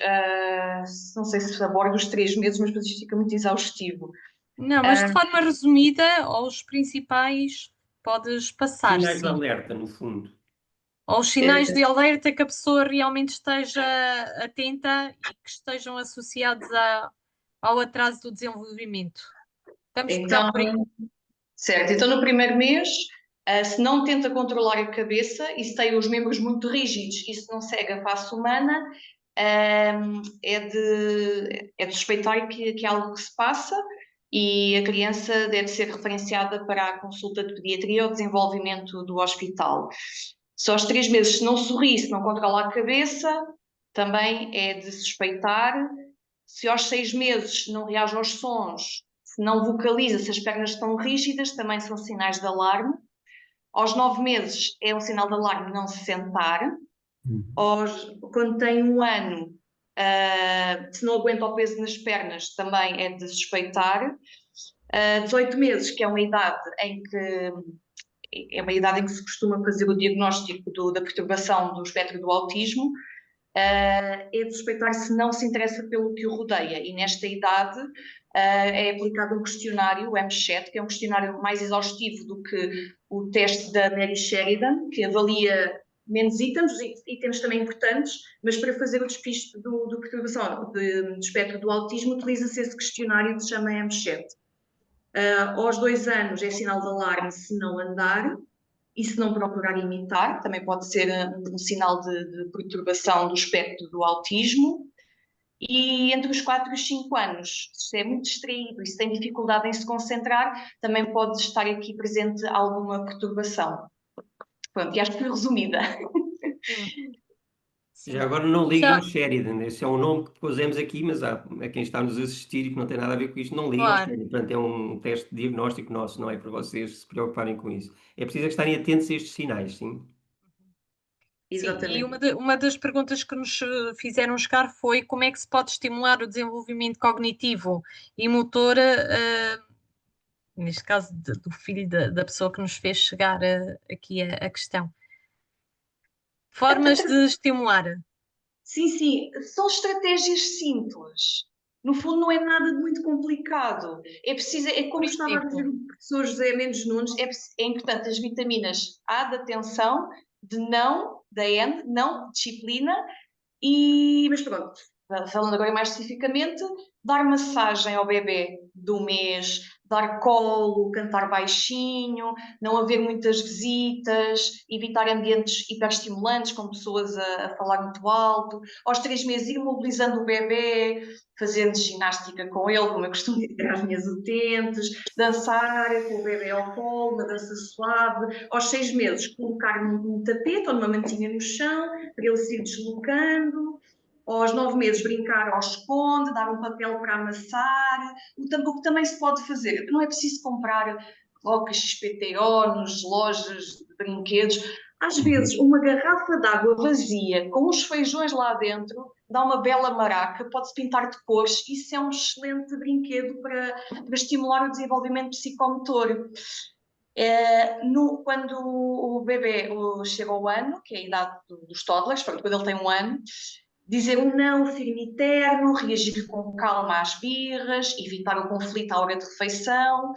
não sei se abordo os 3 meses, mas depois isto fica muito exaustivo. Não, mas de Ah, forma resumida, aos principais podes passar, Sinais de sim. alerta, no fundo. Aos sinais de alerta que a pessoa realmente esteja atenta e que estejam associados ao atraso do desenvolvimento. Vamos pegar então, por aí. certo, então no primeiro mês, se não tenta controlar a cabeça e se tem os membros muito rígidos e se não segue a face humana, é de suspeitar que há algo que se passa e a criança deve ser referenciada para a consulta de pediatria ou desenvolvimento do hospital. Se aos 3 meses se não sorri, se não controla a cabeça, também é de suspeitar. Se aos 6 meses não reage aos sons, se não vocaliza, se as pernas estão rígidas, também são sinais de alarme. Aos 9 meses é um sinal de alarme não se sentar. Uhum. Quando tem 1 ano, se não aguenta o peso nas pernas, também é de suspeitar. 18 meses, que é uma idade em que se costuma fazer o diagnóstico da perturbação do espectro do autismo, é de suspeitar se não se interessa pelo que o rodeia. E nesta idade é aplicado um questionário, o MCHAT, que é um questionário mais exaustivo do que o teste da Mary Sheridan, que avalia menos itens também importantes, mas para fazer o despiste do perturbação do espectro do autismo utiliza-se esse questionário que se chama MCHAT. Aos 2 anos é sinal de alarme se não andar. e se não procurar imitar, também pode ser um sinal de perturbação do espectro do autismo. E entre os 4 e os 5 anos, se é muito distraído e se tem dificuldade em se concentrar, também pode estar aqui presente alguma perturbação. Pronto, e acho que fui resumida. Sim. Já agora não liguem Já, ao Sheridan, esse é um nome que pusemos aqui, mas há a quem está a nos assistir e que não tem nada a ver com isto, não liguem ao claro. Sheridan. Portanto, é um teste de diagnóstico nosso, não é para vocês se preocuparem com isso. É preciso é que estarem atentos a estes sinais, sim. Sim, e Exatamente. uma das perguntas que nos fizeram chegar foi como é que se pode estimular o desenvolvimento cognitivo e motor, neste caso do filho da pessoa que nos fez chegar aqui a questão. Formas de estimular. Sim, sim, são estratégias simples. No fundo, não é nada de muito complicado. É preciso, é como Por estava a dizer exemplo, o professor José Mendes Nunes, é importante as vitaminas A de atenção, de não, da N, não, disciplina, mas pronto, falando agora mais especificamente, dar massagem ao bebê do mês, dar colo, cantar baixinho, não haver muitas visitas, evitar ambientes hiperestimulantes, com pessoas a falar muito alto. Aos 3 meses, ir mobilizando o bebê, fazendo ginástica com ele, como eu costumo dizer às minhas utentes, dançar com o bebê ao colo, uma dança suave. Aos 6 meses, colocar num tapete ou numa mantinha no chão, para ele se ir deslocando. Aos 9 meses, brincar ao esconde, dar um papel para amassar. O que também se pode fazer, não é preciso comprar rocas XPTO nas lojas de brinquedos. Às vezes, uma garrafa de água vazia, com uns feijões lá dentro, dá uma bela maraca, pode-se pintar de cores. Isso é um excelente brinquedo para estimular o desenvolvimento psicomotor. Quando o bebê chega ao ano, que é a idade dos toddlers, pronto, quando ele tem 1 ano, dizer um não firme e terno, reagir com calma às birras, evitar o conflito à hora de refeição.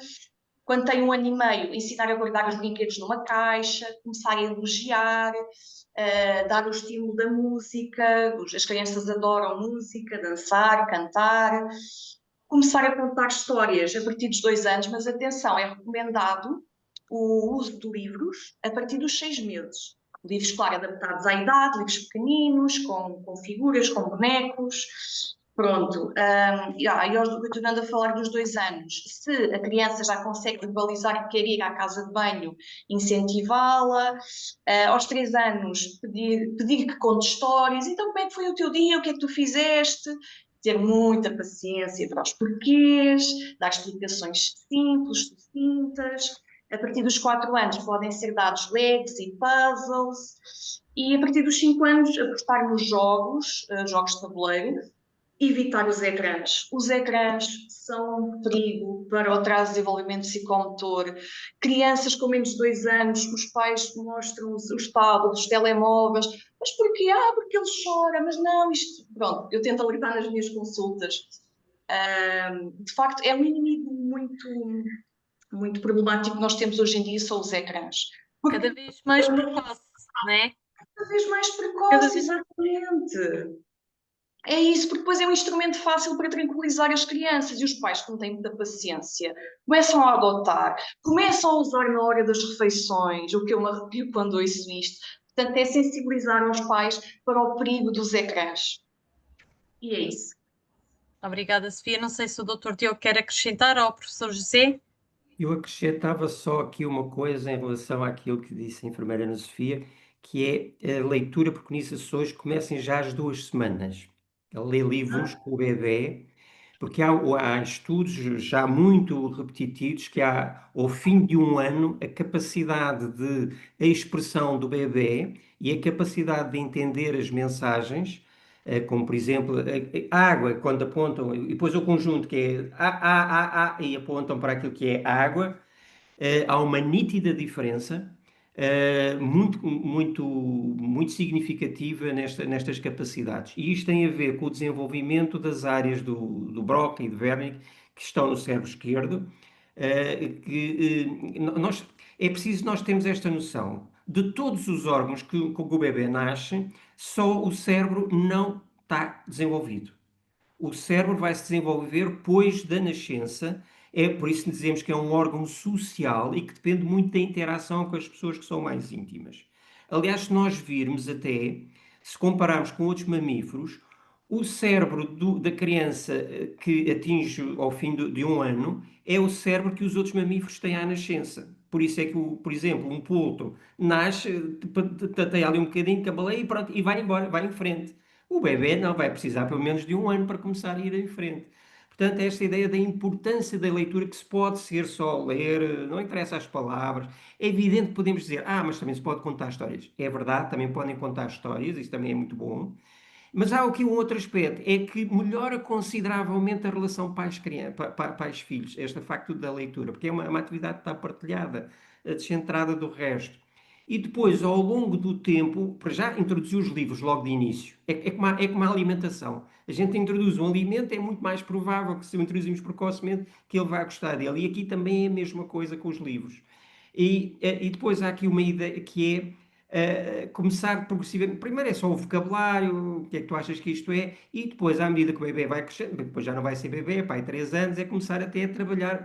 Quando tem 1 ano e meio, ensinar a guardar os brinquedos numa caixa, começar a elogiar, dar o estímulo da música. As crianças adoram música, dançar, cantar. Começar a contar histórias a partir dos 2 anos, mas atenção, é recomendado o uso de livros a partir dos 6 meses. Livros, claro, adaptados à idade, livros pequeninos, com figuras, com bonecos. Pronto. E tornando a falar dos 2 anos, se a criança já consegue verbalizar que quer ir à casa de banho, incentivá-la. Aos 3 anos, pedir que conte histórias. Então, como é que foi o teu dia? O que é que tu fizeste? Ter muita paciência para os porquês, dar explicações simples, sucintas. A partir dos 4 anos podem ser dados legs e puzzles, e a partir dos 5 anos apostar nos jogos, jogos de tabuleiro, evitar os ecrãs. Os ecrãs são um perigo para o atraso de desenvolvimento psicomotor. Crianças com menos de 2 anos, os pais mostram os tablets, os telemóveis. Mas porquê? Porque ele chora. Mas não, isto... Pronto, eu tento alertar nas minhas consultas. De facto, é um inimigo muito problemático que nós temos hoje em dia, são os ecrãs. Porque cada vez mais precoce, não é? cada vez mais Cada precoce, vez... exatamente. É isso, porque depois é um instrumento fácil para tranquilizar as crianças e os pais que não têm muita paciência começam a adotar, começam a usar na hora das refeições, o que eu me arrepio quando ouço isto. Portanto, é sensibilizar os pais para o perigo dos ecrãs. E é isso. Obrigada, Sofia. Não sei se o Dr. Diogo quer acrescentar ao professor José. Eu acrescentava só aqui uma coisa em relação àquilo que disse a enfermeira Ana Sofia, que é a leitura preconiza hoje comecem já às 2 semanas. A ler livros com o bebê, porque há estudos já muito repetitivos que há, ao fim de 1 ano, a capacidade de a expressão do bebê e a capacidade de entender as mensagens, como por exemplo a água, quando apontam, e depois o conjunto que é e apontam para aquilo que é água, há uma nítida diferença, muito significativa nestas capacidades. E isto tem a ver com o desenvolvimento das áreas do Broca e do Wernicke, que estão no cérebro esquerdo, é preciso nós termos esta noção. De todos os órgãos com que o bebê nasce, só o cérebro não está desenvolvido. O cérebro vai se desenvolver depois da nascença É por isso que dizemos que é um órgão social e que depende muito da interação com as pessoas que são mais íntimas. Aliás, se nós virmos até, se compararmos com outros mamíferos, o cérebro da criança que atinge ao fim de um ano é o cérebro que os outros mamíferos têm à nascença. Por isso é que, por exemplo, um polto nasce, tateia ali um bocadinho, cabaleia e pronto, e vai embora, vai em frente. O bebê não, vai precisar pelo menos de um ano para começar a ir em frente. Portanto, esta ideia da importância da leitura, que se pode ser só ler, não interessa as palavras. É evidente que podemos dizer, mas também se pode contar histórias. É verdade, também podem contar histórias, isso também é muito bom. Mas há aqui um outro aspecto, é que melhora consideravelmente a relação pais-filhos, este facto da leitura, porque é uma atividade que está partilhada, descentrada do resto. E depois, ao longo do tempo, para já introduzir os livros logo de início. É como a alimentação. A gente introduz um alimento, é muito mais provável que se o introduzimos precocemente, que ele vai gostar dele. E aqui também é a mesma coisa com os livros. E depois há aqui uma ideia que é começar progressivamente. Primeiro é só o vocabulário, o que é que tu achas que isto é, e depois, à medida que o bebê vai crescendo, depois já não vai ser bebê, pai, 3 anos, é começar até a trabalhar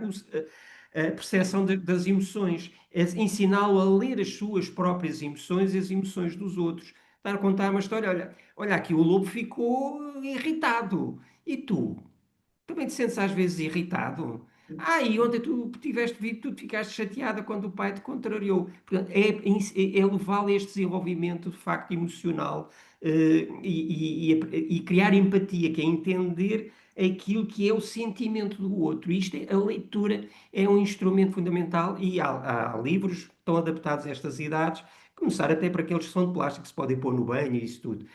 a percepção das emoções, é ensiná-lo a ler as suas próprias emoções e as emoções dos outros. Estar a contar uma história, olha aqui, o lobo ficou irritado. E tu? Também te sentes às vezes irritado? E ontem tu tiveste visto, tu ficaste chateada quando o pai te contrariou. Portanto, é levá-lo a este desenvolvimento de facto emocional, e criar empatia, que é entender aquilo que é o sentimento do outro. A leitura é um instrumento fundamental e há livros que estão adaptados a estas idades, começar até para aqueles que são de plástico, que se podem pôr no banho e isso tudo.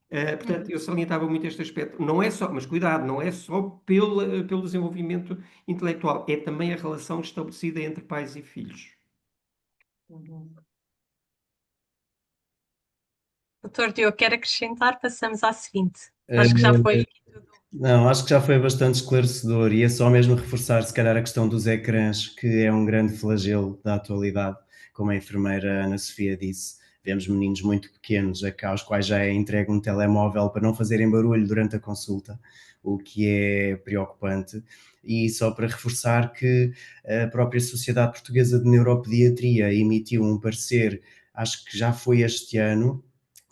Portanto, eu salientava muito este aspecto. Não é só, mas cuidado, não é só pelo desenvolvimento intelectual, é também a relação estabelecida entre pais e filhos. Uhum. Doutor Diogo, quero acrescentar, passamos à seguinte. Eh, Acho que já foi aqui tudo. Não, acho que já foi bastante esclarecedor e é só mesmo reforçar, se calhar, a questão dos ecrãs, que é um grande flagelo da atualidade, como a enfermeira Ana Sofia disse. Vemos meninos muito pequenos aos quais já é entregue um telemóvel para não fazerem barulho durante a consulta, o que é preocupante. E só para reforçar que a própria Sociedade Portuguesa de Neuropediatria emitiu um parecer, acho que já foi este ano,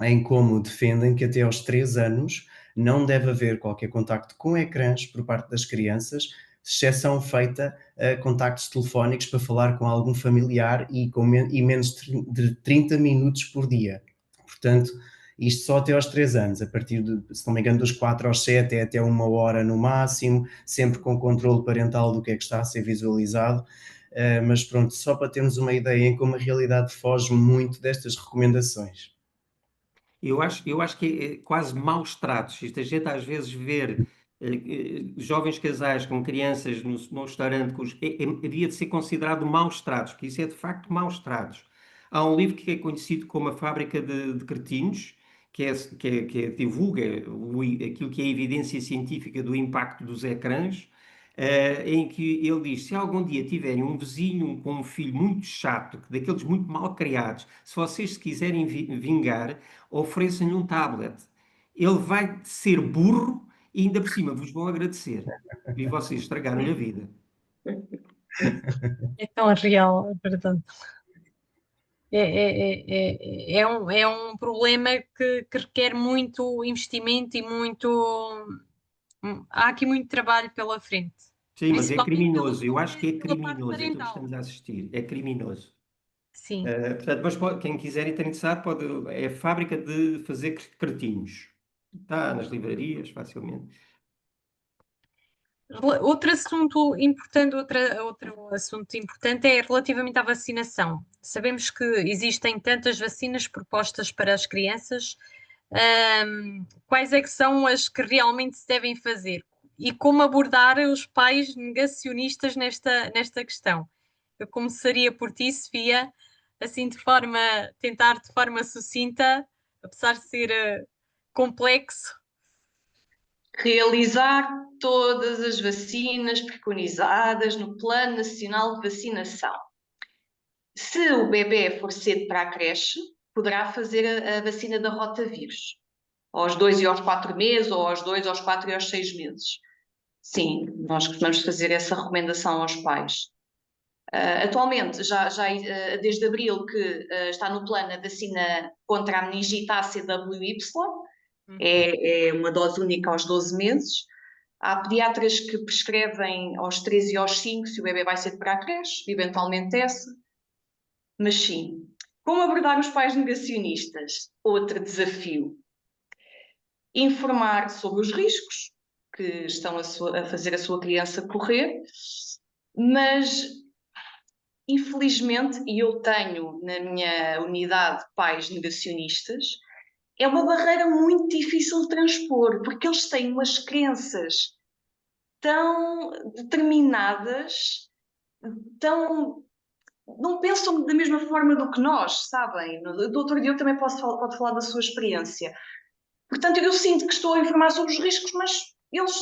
em como defendem que até aos 3 anos não deve haver qualquer contacto com ecrãs por parte das crianças, exceção feita a contactos telefónicos para falar com algum familiar e menos de 30 minutos por dia. Portanto, isto só até aos 3 anos, a partir de, se não me engano, dos 4 aos 7 é até 1 hora no máximo, sempre com controle parental do que é que está a ser visualizado. Mas pronto, só para termos uma ideia em como a realidade foge muito destas recomendações. Eu acho que é quase maus tratos. Isto a gente às vezes ver jovens casais com crianças no restaurante, havia de ser considerado maus tratos, porque isso é de facto maus tratos. Há um livro que é conhecido como A Fábrica de Cretinos, que divulga aquilo que é a evidência científica do impacto dos ecrãs, em que ele diz: se algum dia tiverem um vizinho com um filho muito chato, daqueles muito mal criados, se vocês se quiserem vingar, ofereçam-lhe um tablet. Ele vai ser burro e ainda por cima vos vão agradecer. E vocês estragaram-lhe a vida. É tão real, é verdade. É um problema que requer muito investimento e muito. Há aqui muito trabalho pela frente, Sim, mas é principalmente criminoso. Eu acho que é pela parte criminoso aquilo que parental. estamos a assistir. É criminoso. Sim. Portanto, mas quem quiser e ter interessado, é a fábrica de fazer cretinos. Está nas livrarias, facilmente. Outro assunto importante, outro assunto importante é relativamente à vacinação. Sabemos que existem tantas vacinas propostas para as crianças. Quais é que são as que realmente se devem fazer? E como abordar os pais negacionistas nesta questão? Eu começaria por ti, Sofia, assim tentar de forma sucinta, apesar de ser complexo. Realizar todas as vacinas preconizadas no Plano Nacional de Vacinação. Se o bebê for cedo para a creche, poderá fazer a vacina da rotavírus, aos 2 e aos 4 meses, ou aos 2, aos 4 e aos 6 meses. Sim, nós costumamos fazer essa recomendação aos pais. Atualmente, desde abril que está no plano a vacina contra a meningite A CWY, é uma dose única aos 12 meses. Há pediatras que prescrevem aos 3 e aos 5, se o bebê vai ser para a creche, eventualmente essa. Mas sim, como abordar os pais negacionistas? Outro desafio. Informar sobre os riscos que estão a fazer a sua criança correr, mas infelizmente, e eu tenho na minha unidade pais negacionistas, é uma barreira muito difícil de transpor, porque eles têm umas crenças tão determinadas, tão não pensam da mesma forma do que nós, sabem? O doutor Diogo também pode falar da sua experiência. Portanto, eu sinto que estou a informar sobre os riscos, mas eles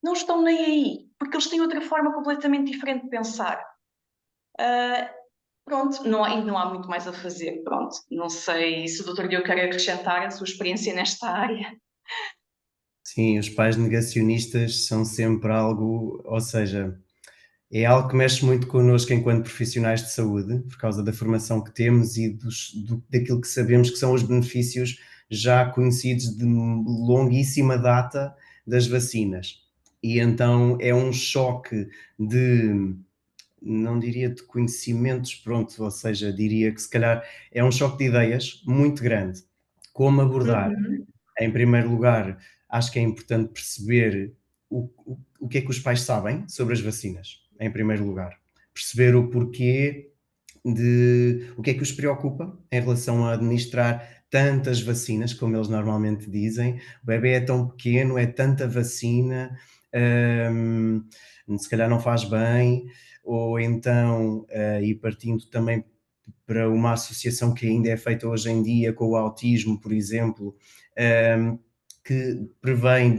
não estão nem aí, porque eles têm outra forma completamente diferente de pensar. Pronto, não há muito mais a fazer, pronto. Não sei se o doutor Diogo quer acrescentar a sua experiência nesta área. Sim, os pais negacionistas são sempre algo, ou seja, é algo que mexe muito connosco enquanto profissionais de saúde, por causa da formação que temos e daquilo que sabemos que são os benefícios já conhecidos de longuíssima data das vacinas. E então é um choque de, não diria de conhecimentos, pronto, ou seja, diria que se calhar é um choque de ideias muito grande. Como abordar? Uhum. Em primeiro lugar, acho que é importante perceber o que é que os pais sabem sobre as vacinas, em primeiro lugar. Perceber o porquê o que é que os preocupa em relação a administrar tantas vacinas, como eles normalmente dizem. O bebê é tão pequeno, é tanta vacina, se calhar não faz bem, ou então, e partindo também para uma associação que ainda é feita hoje em dia com o autismo, por exemplo, que vem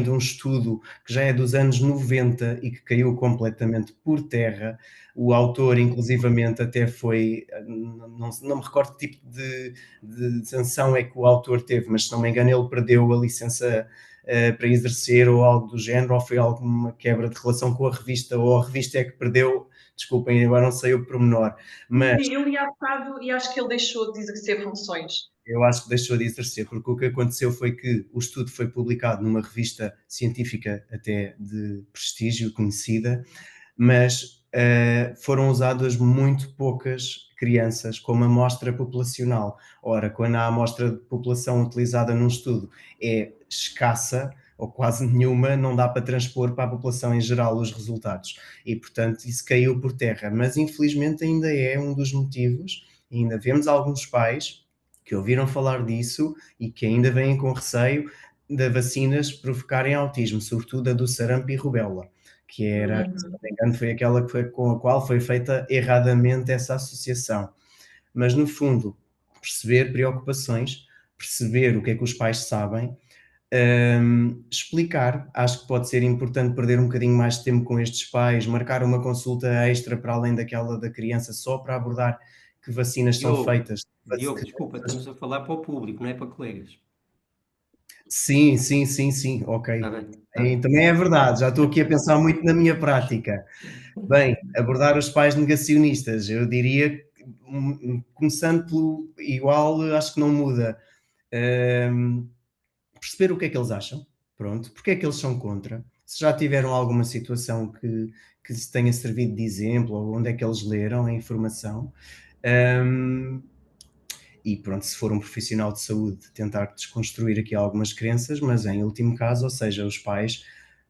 de um estudo que já é dos anos 90 e que caiu completamente por terra. O autor, inclusivamente, até foi, não me recordo que tipo de sanção é que o autor teve, mas se não me engano ele perdeu a licença para exercer ou algo do género, ou foi alguma quebra de relação com a revista, ou a revista é que perdeu, desculpem, agora não sei o pormenor, mas Sim, eu li há bocado e acho que ele deixou de exercer funções. eu acho que deixou de exercer, porque o que aconteceu foi que o estudo foi publicado numa revista científica até de prestígio, conhecida, mas foram usadas muito poucas crianças como amostra populacional. Ora, quando a amostra de população utilizada num estudo é escassa ou quase nenhuma, não dá para transpor para a população em geral os resultados. E, portanto, isso caiu por terra. Mas, infelizmente, ainda é um dos motivos, ainda vemos alguns pais que ouviram falar disso e que ainda vêm com receio de vacinas provocarem autismo, sobretudo a do sarampo e rubéola, que era, se não me engano, foi aquela com a qual foi feita erradamente essa associação. Mas, no fundo, perceber preocupações, perceber o que é que os pais sabem, explicar, acho que pode ser importante perder um bocadinho mais de tempo com estes pais, marcar uma consulta extra para além daquela da criança, só para abordar que vacinas são Diogo, feitas. Diogo, desculpa, estamos a falar para o público, não é para colegas. Sim, sim, sim, sim, Está ok. bem, está bem. Também é verdade, já estou aqui a pensar muito na minha prática. Bem, abordar os pais negacionistas, eu diria que, começando pelo igual, acho que não muda. Hum, Perceber o que é que eles acham, pronto, porque é que eles são contra, se já tiveram alguma situação que se tenha servido de exemplo, ou onde é que eles leram a informação. Hum, e pronto, se for um profissional de saúde, tentar desconstruir aqui algumas crenças, mas em último caso, ou seja, os pais,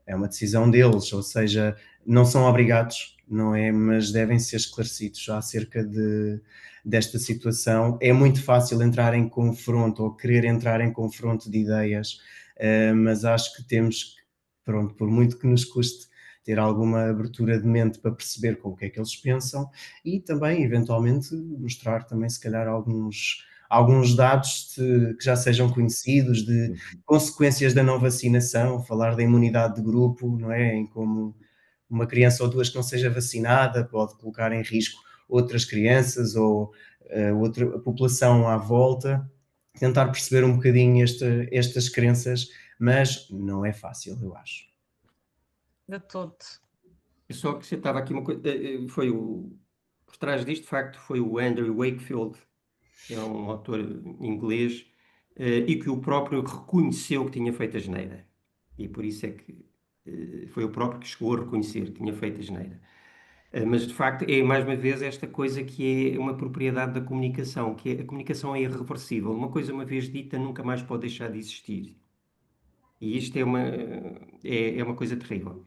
é uma decisão deles, ou seja, não são obrigados, não é? Mas devem ser esclarecidos acerca desta situação. É muito fácil entrar em confronto ou querer entrar em confronto de ideias, mas acho que temos, pronto, por muito que nos custe, ter alguma abertura de mente para perceber com o que é que eles pensam e também, eventualmente, mostrar também, se calhar, alguns dados que já sejam conhecidos de consequências da não vacinação, falar da imunidade de grupo, não é? Em como uma criança ou duas que não seja vacinada pode colocar em risco outras crianças ou outra a população à volta. Tentar perceber um bocadinho estas crenças, mas não é fácil, eu acho. de todo. Eu só acrescentava aqui uma coisa, por trás disto, de facto, foi o Andrew Wakefield, que é um autor inglês, e que o próprio reconheceu que tinha feito asneira. E por isso é que foi o próprio que chegou a reconhecer que tinha feito asneira. Mas, de facto, é mais uma vez esta coisa que é uma propriedade da comunicação, que a comunicação é irreversível. Uma coisa uma vez dita nunca mais pode deixar de existir. E isto é uma coisa terrível.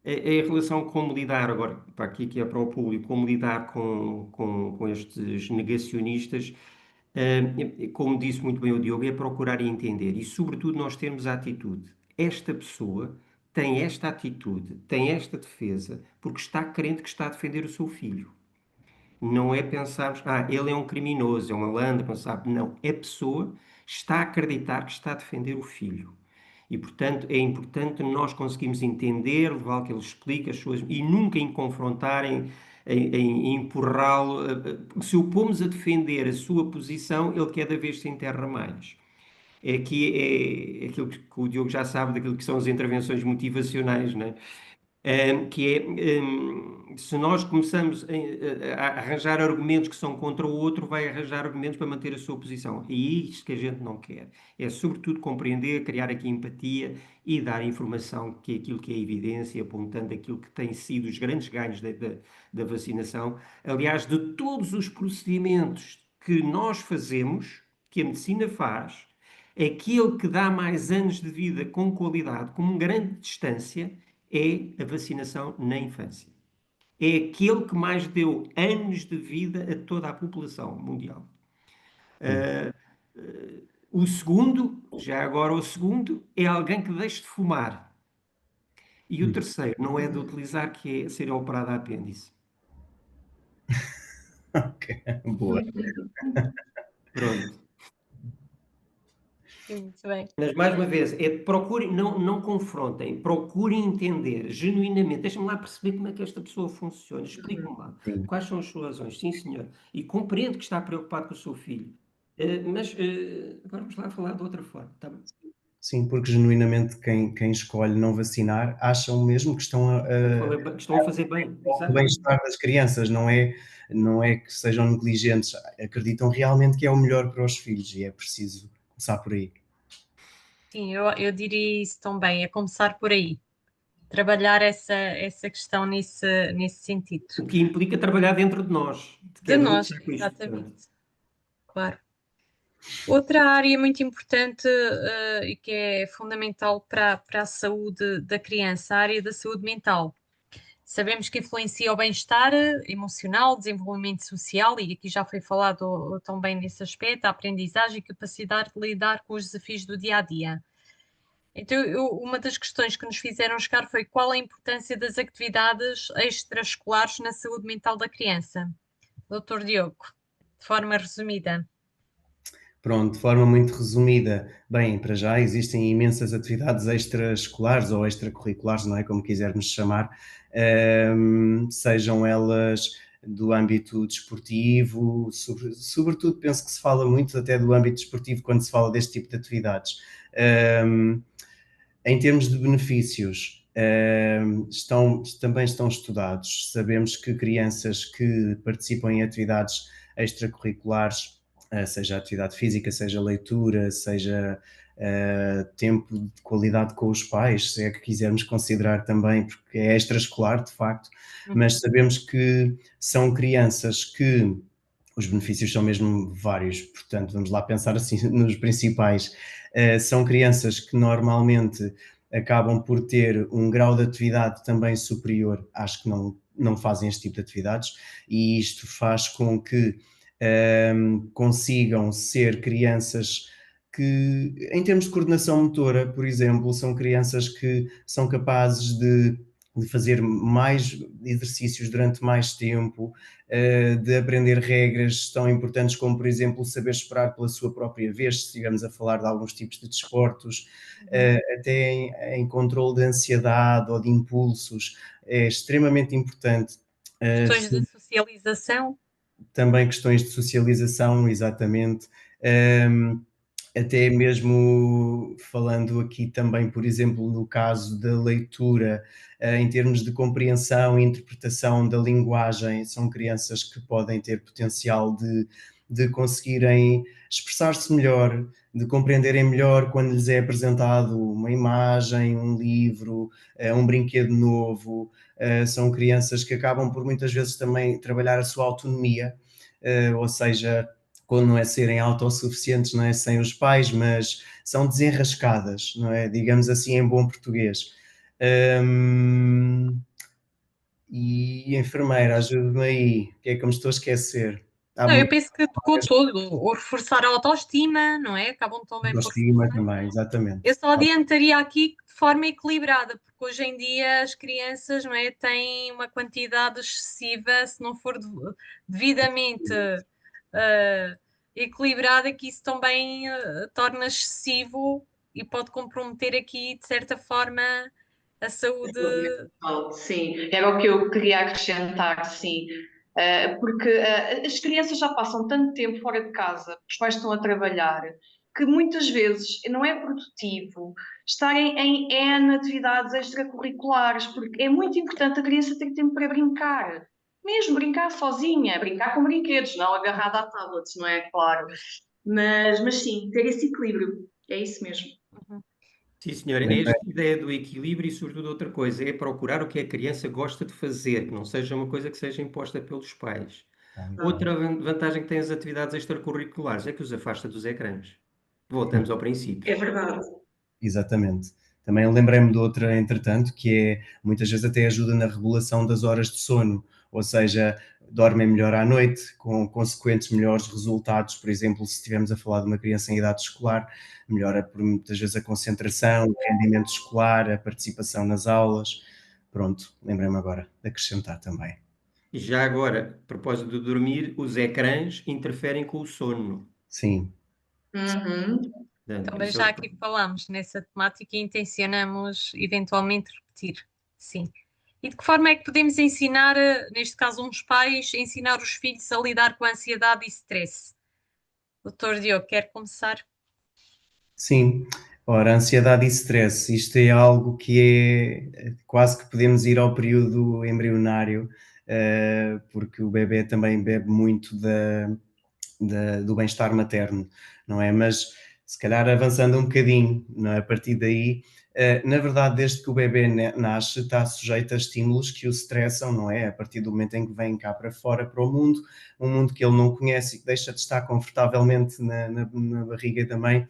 Em relação a como lidar, agora, para aqui que é para o público, como lidar com estes negacionistas, como disse muito bem o Diogo, é procurar entender e, sobretudo, nós termos a atitude. Esta pessoa tem esta atitude, tem esta defesa, porque está crente que está a defender o seu filho. Não é pensarmos, ele é um criminoso, é um malandro, não sabe. Não, a pessoa está a acreditar que está a defender o filho. E, portanto, é importante nós conseguirmos entender, levar que ele explique as suas... e nunca em confrontar, em empurrá-lo. Se o pomos a defender a sua posição, ele cada vez se enterra mais. É que é aquilo que o Diogo já sabe, daquilo que são as intervenções motivacionais, não é? Que é, se nós começamos a arranjar argumentos que são contra o outro, vai arranjar argumentos para manter a sua posição. E é isto que a gente não quer. É, sobretudo, compreender, criar aqui empatia e dar informação, que é aquilo que é evidência, apontando aquilo que tem sido os grandes ganhos da vacinação. Aliás, de todos os procedimentos que nós fazemos, que a medicina faz, aquele que dá mais anos de vida com qualidade, com uma grande distância, é a vacinação na infância. É aquele que mais deu anos de vida a toda a população mundial. O segundo, já agora o segundo, é alguém que deixe de fumar. E o terceiro não é de utilizar, que é ser operado a apêndice. Ok, boa. Pronto. Muito bem. Mas, mais uma vez, procurem, não confrontem, procurem entender genuinamente. Deixa-me lá perceber como é que esta pessoa funciona. Explique-me lá Sim. quais são as suas razões. Sim, senhor. E compreendo que está preocupado com o seu filho. Mas agora vamos lá falar de outra forma. Tá bem? Sim, porque genuinamente quem escolhe não vacinar acham mesmo que estão Que estão a fazer bem. o Exatamente. bem-estar das crianças, não é que sejam negligentes, acreditam realmente que é o melhor para os filhos e é preciso começar por aí. Sim, eu diria isso também, é começar por aí. Trabalhar essa questão nesse sentido. O que implica trabalhar dentro de nós, de De cada um que nós, está com isto. exatamente. Portanto, Claro. Outra área muito importante, e que é fundamental para a saúde da criança, a área da saúde mental. Sabemos que influencia o bem-estar emocional, desenvolvimento social, e aqui já foi falado também nesse aspecto, a aprendizagem e capacidade de lidar com os desafios do dia a dia. Então, uma das questões que nos fizeram chegar foi qual a importância das atividades extraescolares na saúde mental da criança. Doutor Diogo, de forma resumida. Pronto, de forma muito resumida, bem, para já existem imensas atividades extraescolares ou extracurriculares, não é? Como quisermos chamar, sejam elas do âmbito desportivo, sobretudo penso que se fala muito até do âmbito desportivo quando se fala deste tipo de atividades. Um, Em termos de benefícios, também estão estudados. Sabemos que crianças que participam em atividades extracurriculares, seja atividade física, seja leitura, seja tempo de qualidade com os pais, se é que quisermos considerar também, porque é extraescolar, de facto, mas sabemos que são crianças que os benefícios são mesmo vários, portanto, vamos lá pensar assim nos principais. São crianças que normalmente acabam por ter um grau de atividade também superior às que não fazem este tipo de atividades, e isto faz com que consigam ser crianças que, em termos de coordenação motora, por exemplo, são crianças que são capazes de fazer mais exercícios durante mais tempo, de aprender regras tão importantes como, por exemplo, saber esperar pela sua própria vez, se estivermos a falar de alguns tipos de desportos, até em controle de ansiedade ou de impulsos, é extremamente importante. Questões de socialização. Também questões de socialização, exatamente. até mesmo falando aqui também, por exemplo, no caso da leitura, em termos de compreensão e interpretação da linguagem, são crianças que podem ter potencial de conseguirem expressar-se melhor, de compreenderem melhor quando lhes é apresentado uma imagem, um livro, um brinquedo novo. São crianças que acabam por muitas vezes também trabalhar a sua autonomia, ou seja, quando não é serem autossuficientes, não é, sem os pais, mas são desenrascadas, não é? Digamos assim em bom português. E enfermeira, ajude-me aí, o que é que eu me estou a esquecer? Há Não, eu muita penso que tocou todo, o reforçar a autoestima, não é? Acabam também por autoestima reforçar. também, Eu exatamente. só adiantaria aqui de forma equilibrada, porque hoje em dia as crianças, não é, têm uma quantidade excessiva, se não for devidamente eh, equilibrada, que isso também torna excessivo e pode comprometer aqui, de certa forma, a saúde. Sim, era o que eu queria acrescentar, sim. Porque as crianças já passam tanto tempo fora de casa, os pais estão a trabalhar, que muitas vezes não é produtivo estarem em N atividades extracurriculares, porque é muito importante a criança ter tempo para brincar, mesmo brincar sozinha, brincar com brinquedos, não agarrada a tablets, não é? Claro. Mas sim, ter esse equilíbrio, é isso mesmo. Sim, senhora, é esta ideia do equilíbrio e, sobretudo, outra coisa, é procurar o que a criança gosta de fazer, que não seja uma coisa que seja imposta pelos pais. Outra vantagem que têm as atividades extracurriculares é que os afasta dos ecrãs. Voltamos ao É princípio. verdade. Exatamente. Também lembrei-me de outra, entretanto, que é muitas vezes até ajuda na regulação das horas de sono, ou seja, dormem melhor à noite, com consequentes melhores resultados. Por exemplo, se estivermos a falar de uma criança em idade escolar, melhora por muitas vezes a concentração, o rendimento escolar, a participação nas aulas. Pronto, lembrei-me agora de acrescentar também. E já agora, a propósito de dormir, os ecrãs interferem com o sono. Sim, Uhum. Portanto, Também isso é já outro. aqui falámos nessa temática e intencionamos eventualmente repetir. Sim. E de que forma é que podemos ensinar, neste caso, uns pais, ensinar os filhos a lidar com a ansiedade e stress? Doutor Diogo, quer começar? sim. Ora, ansiedade e stress, isto é algo que é quase que podemos ir ao período embrionário, porque o bebê também bebe muito do bem-estar materno, não é? Mas se calhar avançando um bocadinho, não é? A partir daí, na verdade, desde que o bebê nasce, está sujeito a estímulos que o estressam, não é? A partir do momento em que vem cá para fora, para o mundo, um mundo que ele não conhece e que deixa de estar confortavelmente na barriga da mãe,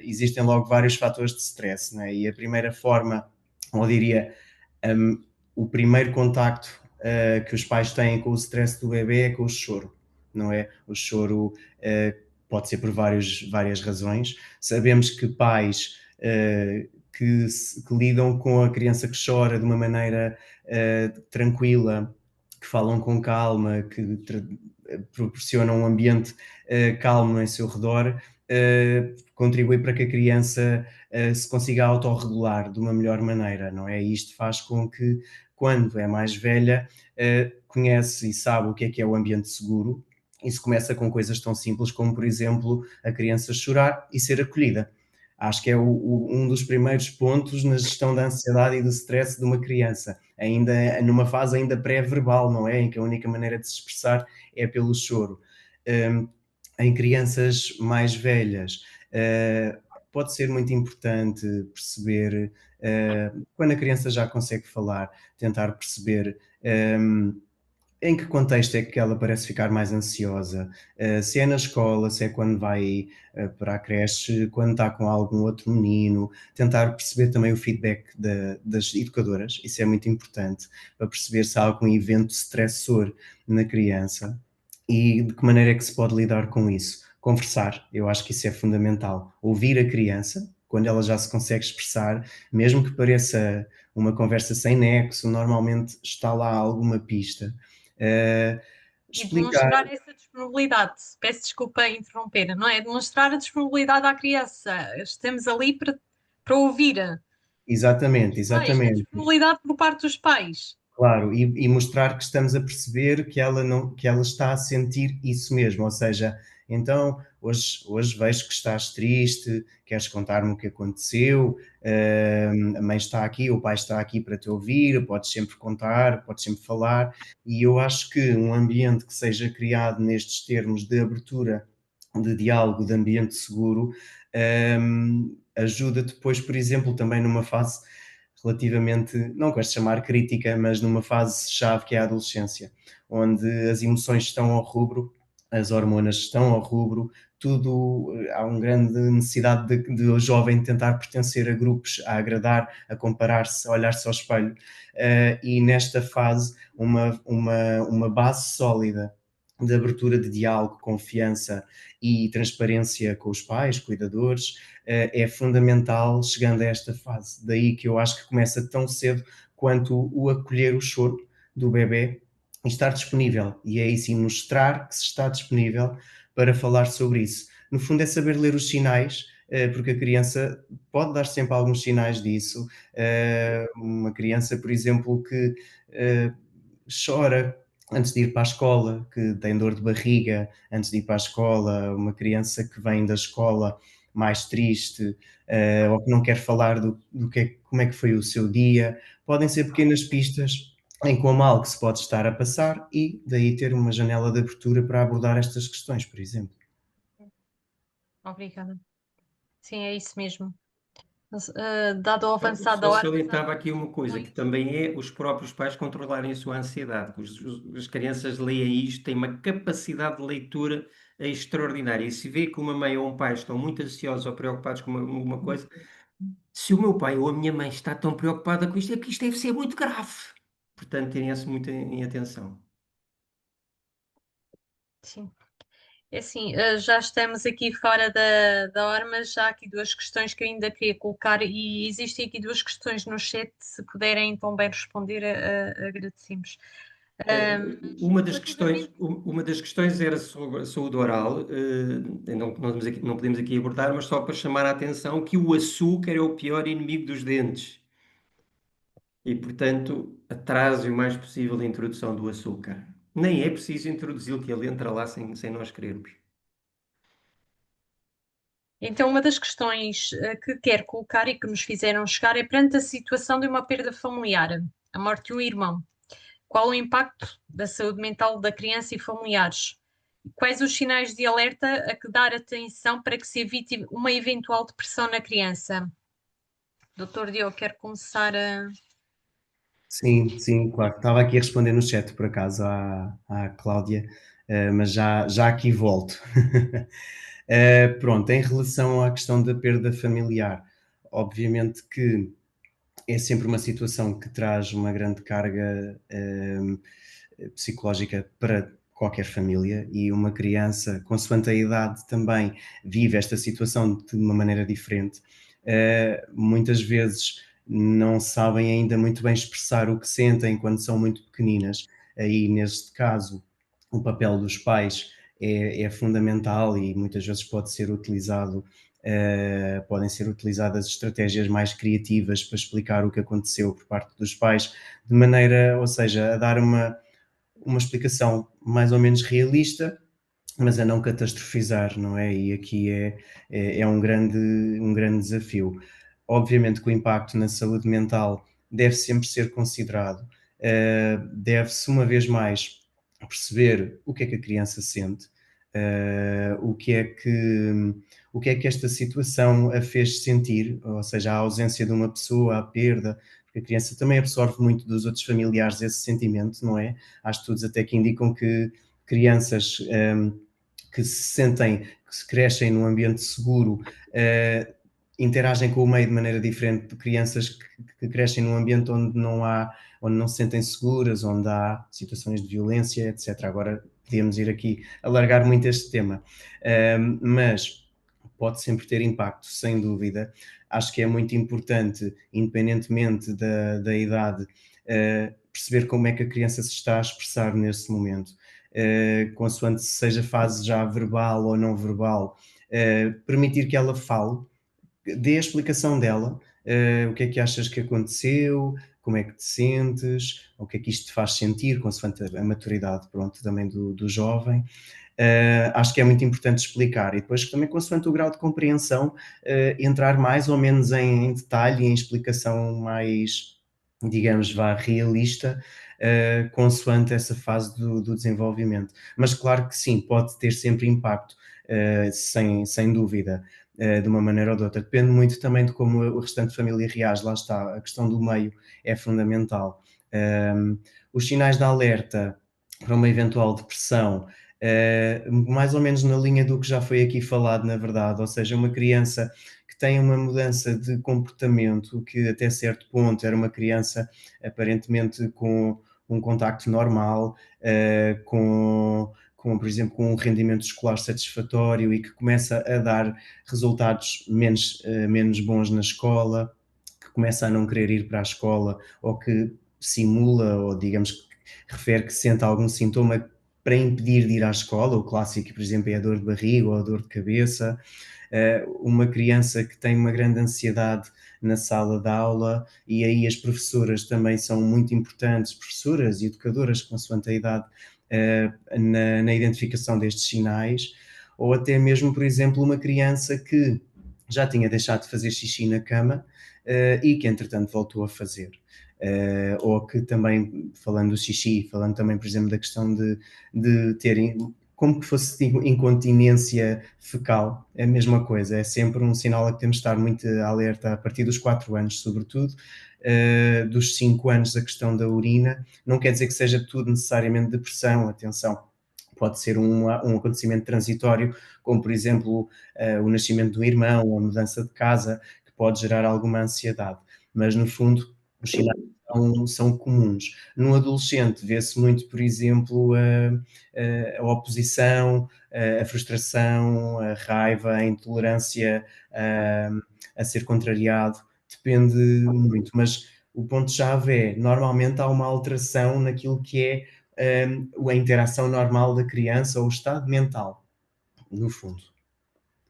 existem logo vários fatores de stress, não é? E a primeira forma, ou diria, um, o primeiro contacto que os pais têm com o stress do bebê é com o choro, não é? O choro pode ser por várias razões. Sabemos que pais que lidam com a criança que chora de uma maneira tranquila, que falam com calma, que proporcionam um ambiente calmo em seu redor, contribui para que a criança se consiga autorregular de uma melhor maneira, não é? E isto faz com que, quando é mais velha, conhece e sabe o que é o ambiente seguro. Isso começa com coisas tão simples como, por exemplo, a criança chorar e ser acolhida. Acho que é um dos primeiros pontos na gestão da ansiedade e do stress de uma criança, ainda numa fase ainda pré-verbal, não é? Em que a única maneira de se expressar é pelo choro. Um, em crianças mais velhas, pode ser muito importante perceber, quando a criança já consegue falar, tentar perceber em que contexto é que ela parece ficar mais ansiosa? Se é na escola, se é quando vai para a creche, quando está com algum outro menino, tentar perceber também o feedback das educadoras, isso é muito importante, para perceber se há algum evento estressor na criança e de que maneira é que se pode lidar com isso. Conversar, eu acho que isso é fundamental. Ouvir a criança, quando ela já se consegue expressar, mesmo que pareça uma conversa sem nexo, normalmente está lá alguma pista. E Explicar, demonstrar essa disponibilidade. Peço desculpa interromper, não é? Demonstrar a disponibilidade à criança. Estamos ali para ouvir. exatamente, Pais, a exatamente, disponibilidade por parte dos pais. claro, e mostrar que estamos a perceber que ela, não, que ela está a sentir isso mesmo, ou seja, Então, hoje vejo que estás triste, queres contar-me o que aconteceu, a mãe está aqui, o pai está aqui para te ouvir, podes sempre contar, podes sempre falar, e eu acho que um ambiente que seja criado nestes termos de abertura, de diálogo, de ambiente seguro, ajuda depois, por exemplo, também numa fase relativamente, não gosto de chamar crítica, mas numa fase-chave que é a adolescência, onde as emoções estão ao rubro, as hormonas estão ao rubro, tudo, há uma grande necessidade de o jovem tentar pertencer a grupos, a agradar, a comparar-se, a olhar-se ao espelho, e nesta fase uma base sólida de abertura de diálogo, confiança e transparência com os pais, cuidadores, é fundamental chegando a esta fase. Daí que eu acho que começa tão cedo quanto o acolher o choro do bebê e estar disponível. E é aí sim mostrar que se está disponível para falar sobre isso. No fundo é saber ler os sinais, porque a criança pode dar sempre alguns sinais disso. Uma criança, por exemplo, que chora antes de ir para a escola, que tem dor de barriga antes de ir para a escola, uma criança que vem da escola mais triste, ou que não quer falar do que como é que foi o seu dia, podem ser pequenas pistas em como algo que se pode estar a passar e daí ter uma janela de abertura para abordar estas questões, por exemplo. Obrigada. Sim, é isso mesmo. Mas, dado o Então, avançado da só hora, salientava aqui uma coisa, que também é os próprios pais controlarem a sua ansiedade, que as crianças leem isto, têm uma capacidade de leitura extraordinária, e se vê que uma mãe ou um pai estão muito ansiosos ou preocupados com uma coisa, se o meu pai ou a minha mãe está tão preocupada com isto, é porque isto deve ser muito grave. Portanto, terem isso muito em atenção. sim. É assim, já estamos aqui fora da hora, mas já há aqui duas questões que eu ainda queria colocar e existem aqui duas questões no chat, se puderem então bem responder, agradecemos. Relativamente. Uma das questões era sobre a saúde oral, não podemos aqui abordar, mas só para chamar a atenção que o açúcar é o pior inimigo dos dentes e, portanto, atrase o mais possível a introdução do açúcar. Nem é preciso introduzi-lo, que ele entra lá sem nós querermos. Então, uma das questões que quero colocar e que nos fizeram chegar é perante a situação de uma perda familiar, a morte de um irmão. Qual o impacto da saúde mental da criança e familiares? Quais os sinais de alerta a que dar atenção para que se evite uma eventual depressão na criança? Doutor Diogo, quer começar a. Sim, sim, claro. Estava aqui a responder no chat, por acaso, à Cláudia, mas já aqui volto. Pronto, em relação à questão da perda familiar, obviamente que é sempre uma situação que traz uma grande carga psicológica para qualquer família e uma criança, consoante a idade, também vive esta situação de uma maneira diferente. Muitas vezes não sabem ainda muito bem expressar o que sentem quando são muito pequeninas. Aí, neste caso, o papel dos pais é fundamental e muitas vezes pode ser utilizado, podem ser utilizadas estratégias mais criativas para explicar o que aconteceu por parte dos pais, de maneira, ou seja, a dar uma explicação mais ou menos realista, mas a não catastrofizar, não é? E aqui é um grande desafio. Obviamente que o impacto na saúde mental deve sempre ser considerado, deve-se uma vez mais perceber o que é que a criança sente, o que é que esta situação a fez sentir, ou seja, a ausência de uma pessoa, a perda, porque a criança também absorve muito dos outros familiares esse sentimento, não é? Há estudos até que indicam que crianças que se sentem, que se crescem num ambiente seguro, interagem com o meio de maneira diferente de crianças que crescem num ambiente onde não se sentem seguras, onde há situações de violência, etc. Agora podíamos ir aqui alargar muito este tema, mas pode sempre ter impacto, sem dúvida. Acho que é muito importante, independentemente da idade, perceber como é que a criança se está a expressar nesse momento. Consoante seja fase já verbal ou não verbal, permitir que ela fale, dê a explicação dela, o que é que achas que aconteceu, como é que te sentes, o que é que isto te faz sentir, consoante a maturidade, pronto, também do jovem. Acho que é muito importante explicar e depois também consoante o grau de compreensão, entrar mais ou menos em detalhe e em explicação mais, digamos, realista, consoante essa fase do desenvolvimento. Mas claro que sim, pode ter sempre impacto, sem dúvida, de uma maneira ou de outra. Depende muito também de como o restante família reage, lá está, a questão do meio é fundamental. Os sinais de alerta para uma eventual depressão, mais ou menos na linha do que já foi aqui falado, na verdade, ou seja, uma criança que tem uma mudança de comportamento, que até certo ponto era uma criança aparentemente com um contacto normal, por exemplo, com um rendimento escolar satisfatório e que começa a dar resultados menos bons na escola, que começa a não querer ir para a escola ou que simula ou digamos que refere que sente algum sintoma para impedir de ir à escola, o clássico, por exemplo, é a dor de barriga ou a dor de cabeça, uma criança que tem uma grande ansiedade na sala de aula e aí as professoras também são muito importantes, professoras e educadoras, consoante a idade, na identificação destes sinais, ou até mesmo, por exemplo, uma criança que já tinha deixado de fazer xixi na cama e que, entretanto, voltou a fazer. Ou que também, falando do xixi, falando também, por exemplo, da questão de terem como que fosse incontinência fecal, é a mesma coisa, é sempre um sinal a que temos de estar muito alerta a partir dos 4 anos, sobretudo, dos 5 anos a questão da urina, não quer dizer que seja tudo necessariamente depressão, atenção, pode ser um acontecimento transitório, como por exemplo o nascimento do irmão, ou a mudança de casa, que pode gerar alguma ansiedade, mas no fundo os sinais são comuns. No adolescente vê-se muito, por exemplo, a oposição, a frustração, a raiva, a intolerância a ser contrariado, depende muito, mas o ponto-chave é, normalmente há uma alteração naquilo que é a interação normal da criança ou o estado mental, no fundo.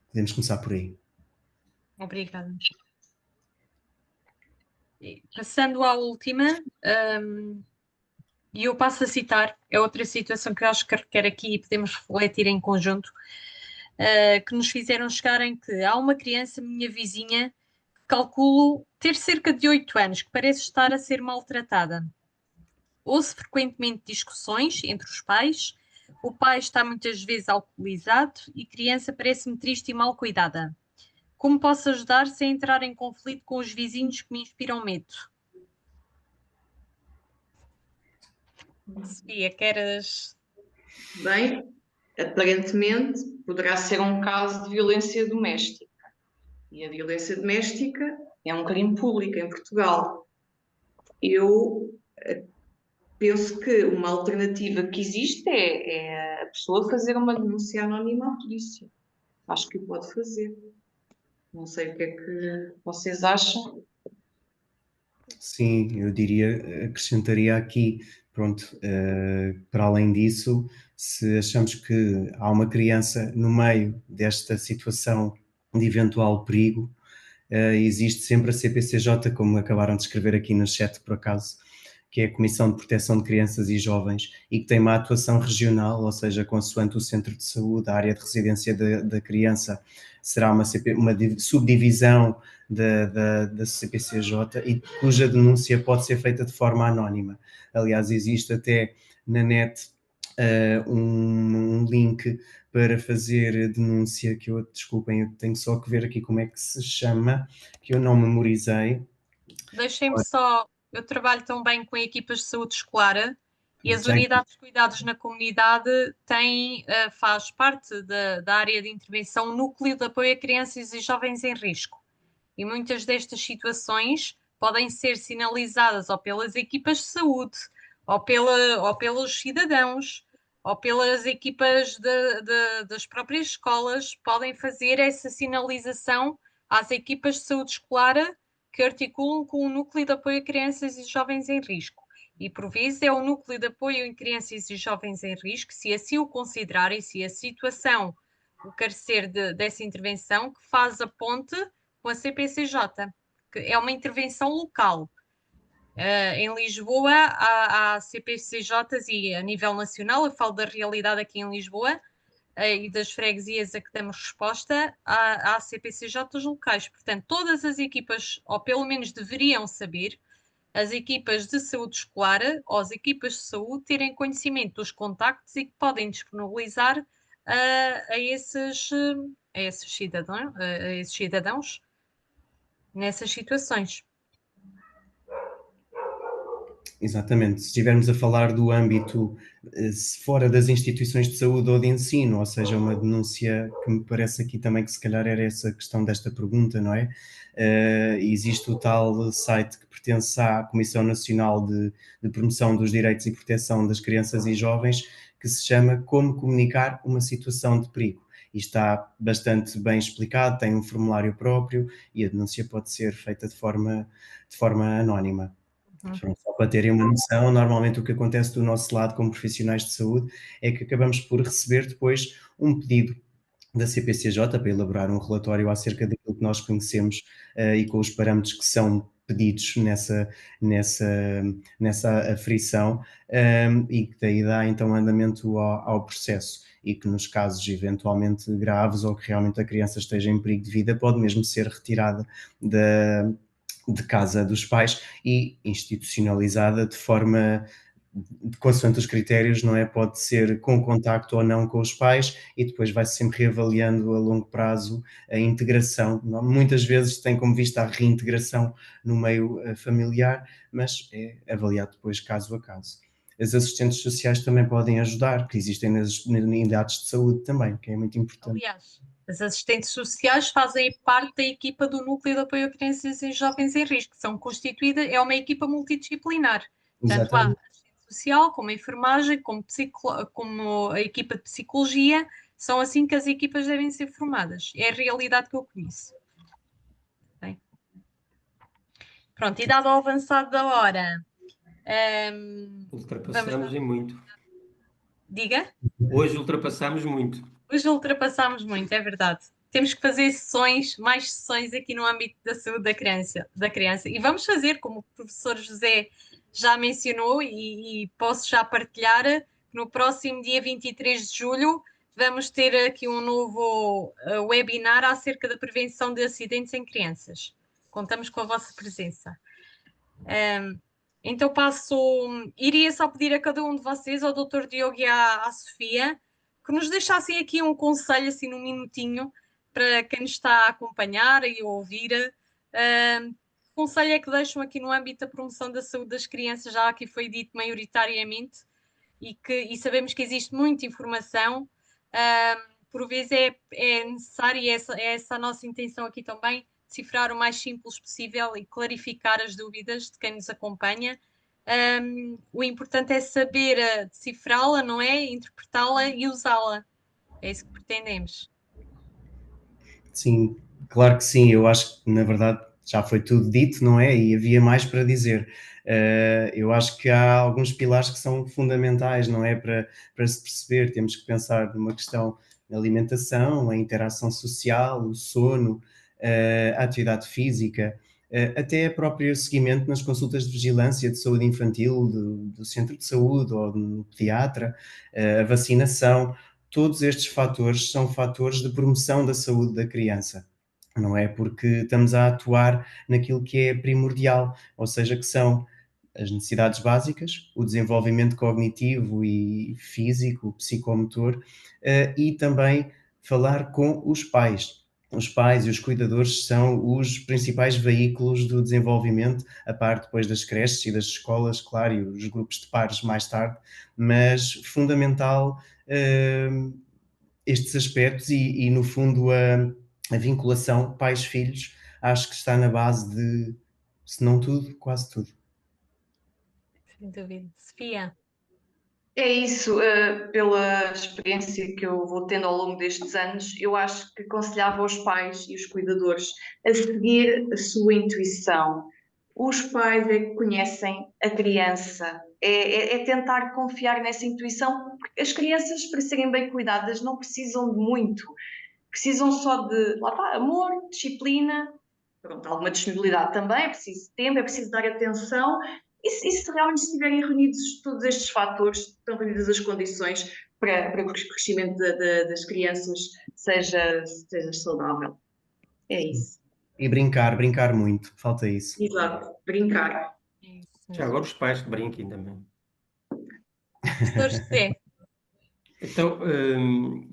Podemos começar por aí. Obrigada. Passando à última, e eu passo a citar, é outra situação que eu acho que requer aqui e podemos refletir em conjunto, que nos fizeram chegar em que há uma criança, minha vizinha, que calculo ter cerca de 8 anos, que parece estar a ser maltratada. Ouço frequentemente discussões entre os pais, o pai está muitas vezes alcoolizado e a criança parece-me triste e mal cuidada. Como posso ajudar sem entrar em conflito com os vizinhos que me inspiram medo? Sofia, queres? Bem, aparentemente poderá ser um caso de violência doméstica. E a violência doméstica é um crime público em Portugal. Eu penso que uma alternativa que existe é a pessoa fazer uma denúncia anónima à polícia. Acho que o pode fazer. Não sei o que é que vocês acham. Sim, eu diria, acrescentaria aqui, pronto, para além disso, se achamos que há uma criança no meio desta situação de eventual perigo, existe sempre a CPCJ, como acabaram de escrever aqui no chat por acaso, que é a Comissão de Proteção de Crianças e Jovens e que tem uma atuação regional, ou seja, consoante o centro de saúde, a área de residência da criança será uma subdivisão da CPCJ e cuja denúncia pode ser feita de forma anónima. Aliás, existe até na net um link para fazer denúncia, que eu, desculpem, eu tenho só que ver aqui como é que se chama, que eu não memorizei. Deixem-me só, eu trabalho também com equipas de saúde escolar e as Já unidades de cuidados na comunidade têm, faz parte da área de intervenção Núcleo de Apoio a Crianças e Jovens em Risco. E muitas destas situações podem ser sinalizadas ou pelas equipas de saúde, ou pelos cidadãos, ou pelas equipas das próprias escolas, podem fazer essa sinalização às equipas de saúde escolar que articulam com o Núcleo de Apoio a Crianças e Jovens em Risco. E, por vezes, é o Núcleo de Apoio em Crianças e Jovens em Risco, se assim o considerarem, se a situação o carecer dessa intervenção, que faz a ponte com a CPCJ, que é uma intervenção local. Em Lisboa há CPCJs e a nível nacional, eu falo da realidade aqui em Lisboa, e das freguesias a que damos resposta, há CPCJs locais. Portanto, todas as equipas, ou pelo menos deveriam saber, as equipas de saúde escolar ou as equipas de saúde terem conhecimento dos contactos e que podem disponibilizar a esses cidadãos nessas situações. Exatamente. Se estivermos a falar do âmbito fora das instituições de saúde ou de ensino, ou seja, uma denúncia que me parece aqui também que se calhar era essa questão desta pergunta, não é? Existe o tal site que pertence à Comissão Nacional de Promoção dos Direitos e Proteção das Crianças e Jovens, que se chama Como Comunicar uma Situação de Perigo. E está bastante bem explicado, tem um formulário próprio e a denúncia pode ser feita de forma anónima. Só para terem uma noção, normalmente o que acontece do nosso lado como profissionais de saúde é que acabamos por receber depois um pedido da CPCJ para elaborar um relatório acerca daquilo que nós conhecemos e com os parâmetros que são pedidos nessa aferição e que daí dá então andamento ao processo e que nos casos eventualmente graves ou que realmente a criança esteja em perigo de vida pode mesmo ser retirada de casa dos pais e institucionalizada de forma consoante os critérios, não é? Pode ser com contacto ou não com os pais e depois vai-se sempre reavaliando a longo prazo a integração. Muitas vezes tem como vista a reintegração no meio familiar, mas é avaliado depois caso a caso. As assistentes sociais também podem ajudar, que existem nas unidades de saúde também, que é muito importante. Aliás, as assistentes sociais fazem parte da equipa do Núcleo de Apoio a Crianças e Jovens em Risco, são constituídas, é uma equipa multidisciplinar. Tanto há assistente social, como a enfermagem, como a equipa de psicologia, são assim que as equipas devem ser formadas. É a realidade que eu conheço. Bem. Pronto, e dado ao avançado da hora... Ultrapassamos em muito. Diga? Hoje ultrapassamos muito. Hoje ultrapassámos muito, é verdade. Temos que fazer sessões, mais sessões aqui no âmbito da saúde da criança. E vamos fazer, como o professor José já mencionou, e posso já partilhar, no próximo dia 23 de julho vamos ter aqui um novo webinar acerca da prevenção de acidentes em crianças. Contamos com a vossa presença. Então iria só pedir a cada um de vocês, ao Dr. Diogo e à Sofia, que nos deixassem aqui um conselho, assim, num minutinho, para quem nos está a acompanhar e a ouvir. Que conselho é que deixam aqui no âmbito da promoção da saúde das crianças, já aqui foi dito maioritariamente, e sabemos que existe muita informação, por vezes é necessário, e é essa a nossa intenção aqui também, decifrar o mais simples possível e clarificar as dúvidas de quem nos acompanha. O importante é saber decifrá-la, não é? Interpretá-la e usá-la. É isso que pretendemos. Sim, claro que sim. Eu acho que, na verdade, já foi tudo dito, não é? E havia mais para dizer. Eu acho que há alguns pilares que são fundamentais, não é? Para se perceber, temos que pensar numa questão da alimentação, a interação social, o sono, a atividade física, até a próprio seguimento nas consultas de vigilância de saúde infantil do centro de saúde ou no pediatra, a vacinação. Todos estes fatores são fatores de promoção da saúde da criança, não é? Porque estamos a atuar naquilo que é primordial, ou seja, que são as necessidades básicas, o desenvolvimento cognitivo e físico, psicomotor, e também falar com os pais. Os pais e os cuidadores são os principais veículos do desenvolvimento, a par depois das creches e das escolas, claro, e os grupos de pares mais tarde, mas fundamental estes aspectos e no fundo, a vinculação pais-filhos, acho que está na base de, se não tudo, quase tudo. Sem dúvida. Sofia? É isso, pela experiência que eu vou tendo ao longo destes anos, eu acho que aconselhava os pais e os cuidadores a seguir a sua intuição. Os pais é que conhecem a criança, é tentar confiar nessa intuição, porque as crianças, para serem bem cuidadas, não precisam de muito, precisam só de, lá está, amor, disciplina, pronto, alguma disponibilidade também, é preciso tempo, é preciso dar atenção E se realmente estiverem reunidos todos estes fatores, estão reunidas as condições para que o crescimento das crianças seja saudável. É isso. E brincar muito, falta isso. Exato, brincar. É isso Já mesmo. agora os pais que brinquem também. Professor José, Então,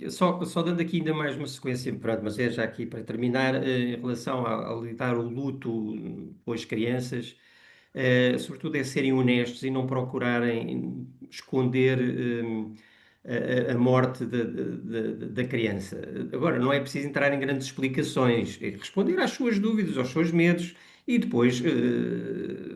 só dando aqui ainda mais uma sequência, pronto, mas é já aqui para terminar, em relação a lidar o luto com as crianças, sobretudo é serem honestos e não procurarem esconder a morte da criança. Agora, não é preciso entrar em grandes explicações, é responder às suas dúvidas, aos seus medos e depois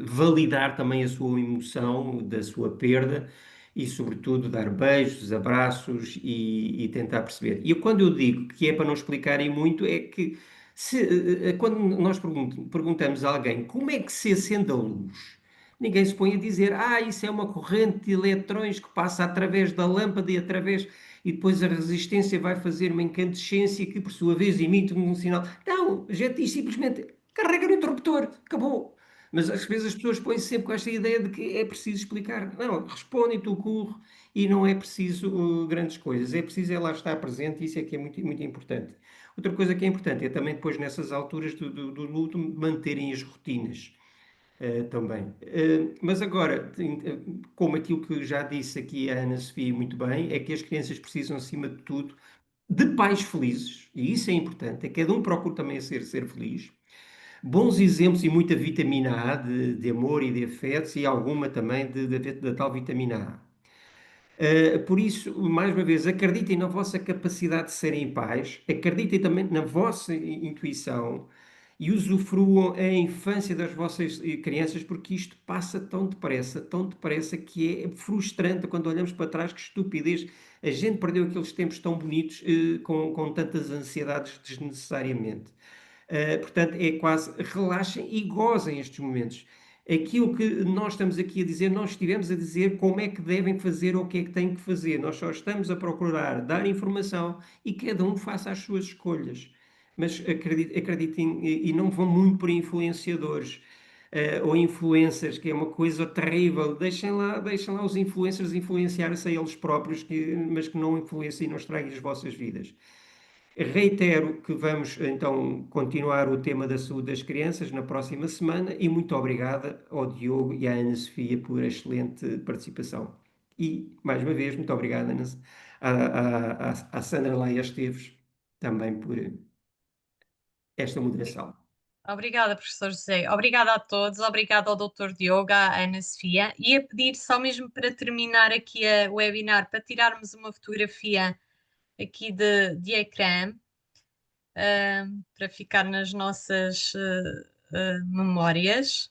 validar também a sua emoção da sua perda e, sobretudo, dar beijos, abraços e tentar perceber. E quando eu digo que é para não explicarem muito, é que quando nós perguntamos a alguém como é que se acende a luz, ninguém se põe a dizer, isso é uma corrente de eletrões que passa através da lâmpada e depois a resistência vai fazer uma incandescência que, por sua vez, emite um sinal. Não, a gente diz simplesmente, carrega no interruptor, acabou. Mas às vezes as pessoas põem-se sempre com esta ideia de que é preciso explicar. Não, respondem tu curro e não é preciso grandes coisas. É preciso lá estar presente e isso é que é muito, muito importante. Outra coisa que é importante é também depois nessas alturas do luto manterem as rotinas. Também. Mas agora, como aquilo que já disse aqui a Ana Sofia muito bem, é que as crianças precisam, acima de tudo, de pais felizes, e isso é importante, é que cada um procura também ser feliz, bons exemplos e muita vitamina A de amor e de afetos e alguma também da tal vitamina A. Por isso, mais uma vez, acreditem na vossa capacidade de serem pais, acreditem também na vossa intuição e usufruam a infância das vossas crianças, porque isto passa tão depressa que é frustrante quando olhamos para trás, que estupidez. A gente perdeu aqueles tempos tão bonitos com tantas ansiedades desnecessariamente. Portanto, é quase relaxem e gozem estes momentos. Aquilo que nós estamos aqui a dizer, nós estivemos a dizer como é que devem fazer ou o que é que têm que fazer. Nós só estamos a procurar dar informação e cada um faça as suas escolhas. Mas acreditem, e não vão muito por influenciadores ou influencers, que é uma coisa terrível. Deixem lá os influencers influenciar-se a eles próprios, mas que não influenciem e não estraguem as vossas vidas. Reitero que vamos então continuar o tema da saúde das crianças na próxima semana e muito obrigada ao Diogo e à Ana Sofia por a excelente participação. E, mais uma vez, muito obrigada à Sandra Laia Esteves também por esta moderação. obrigada, professor José. Obrigada a todos, obrigada ao Dr. Diogo, à Ana Sofia. E a pedir só mesmo para terminar aqui o webinar, para tirarmos uma fotografia aqui de ecrã, para ficar nas nossas memórias.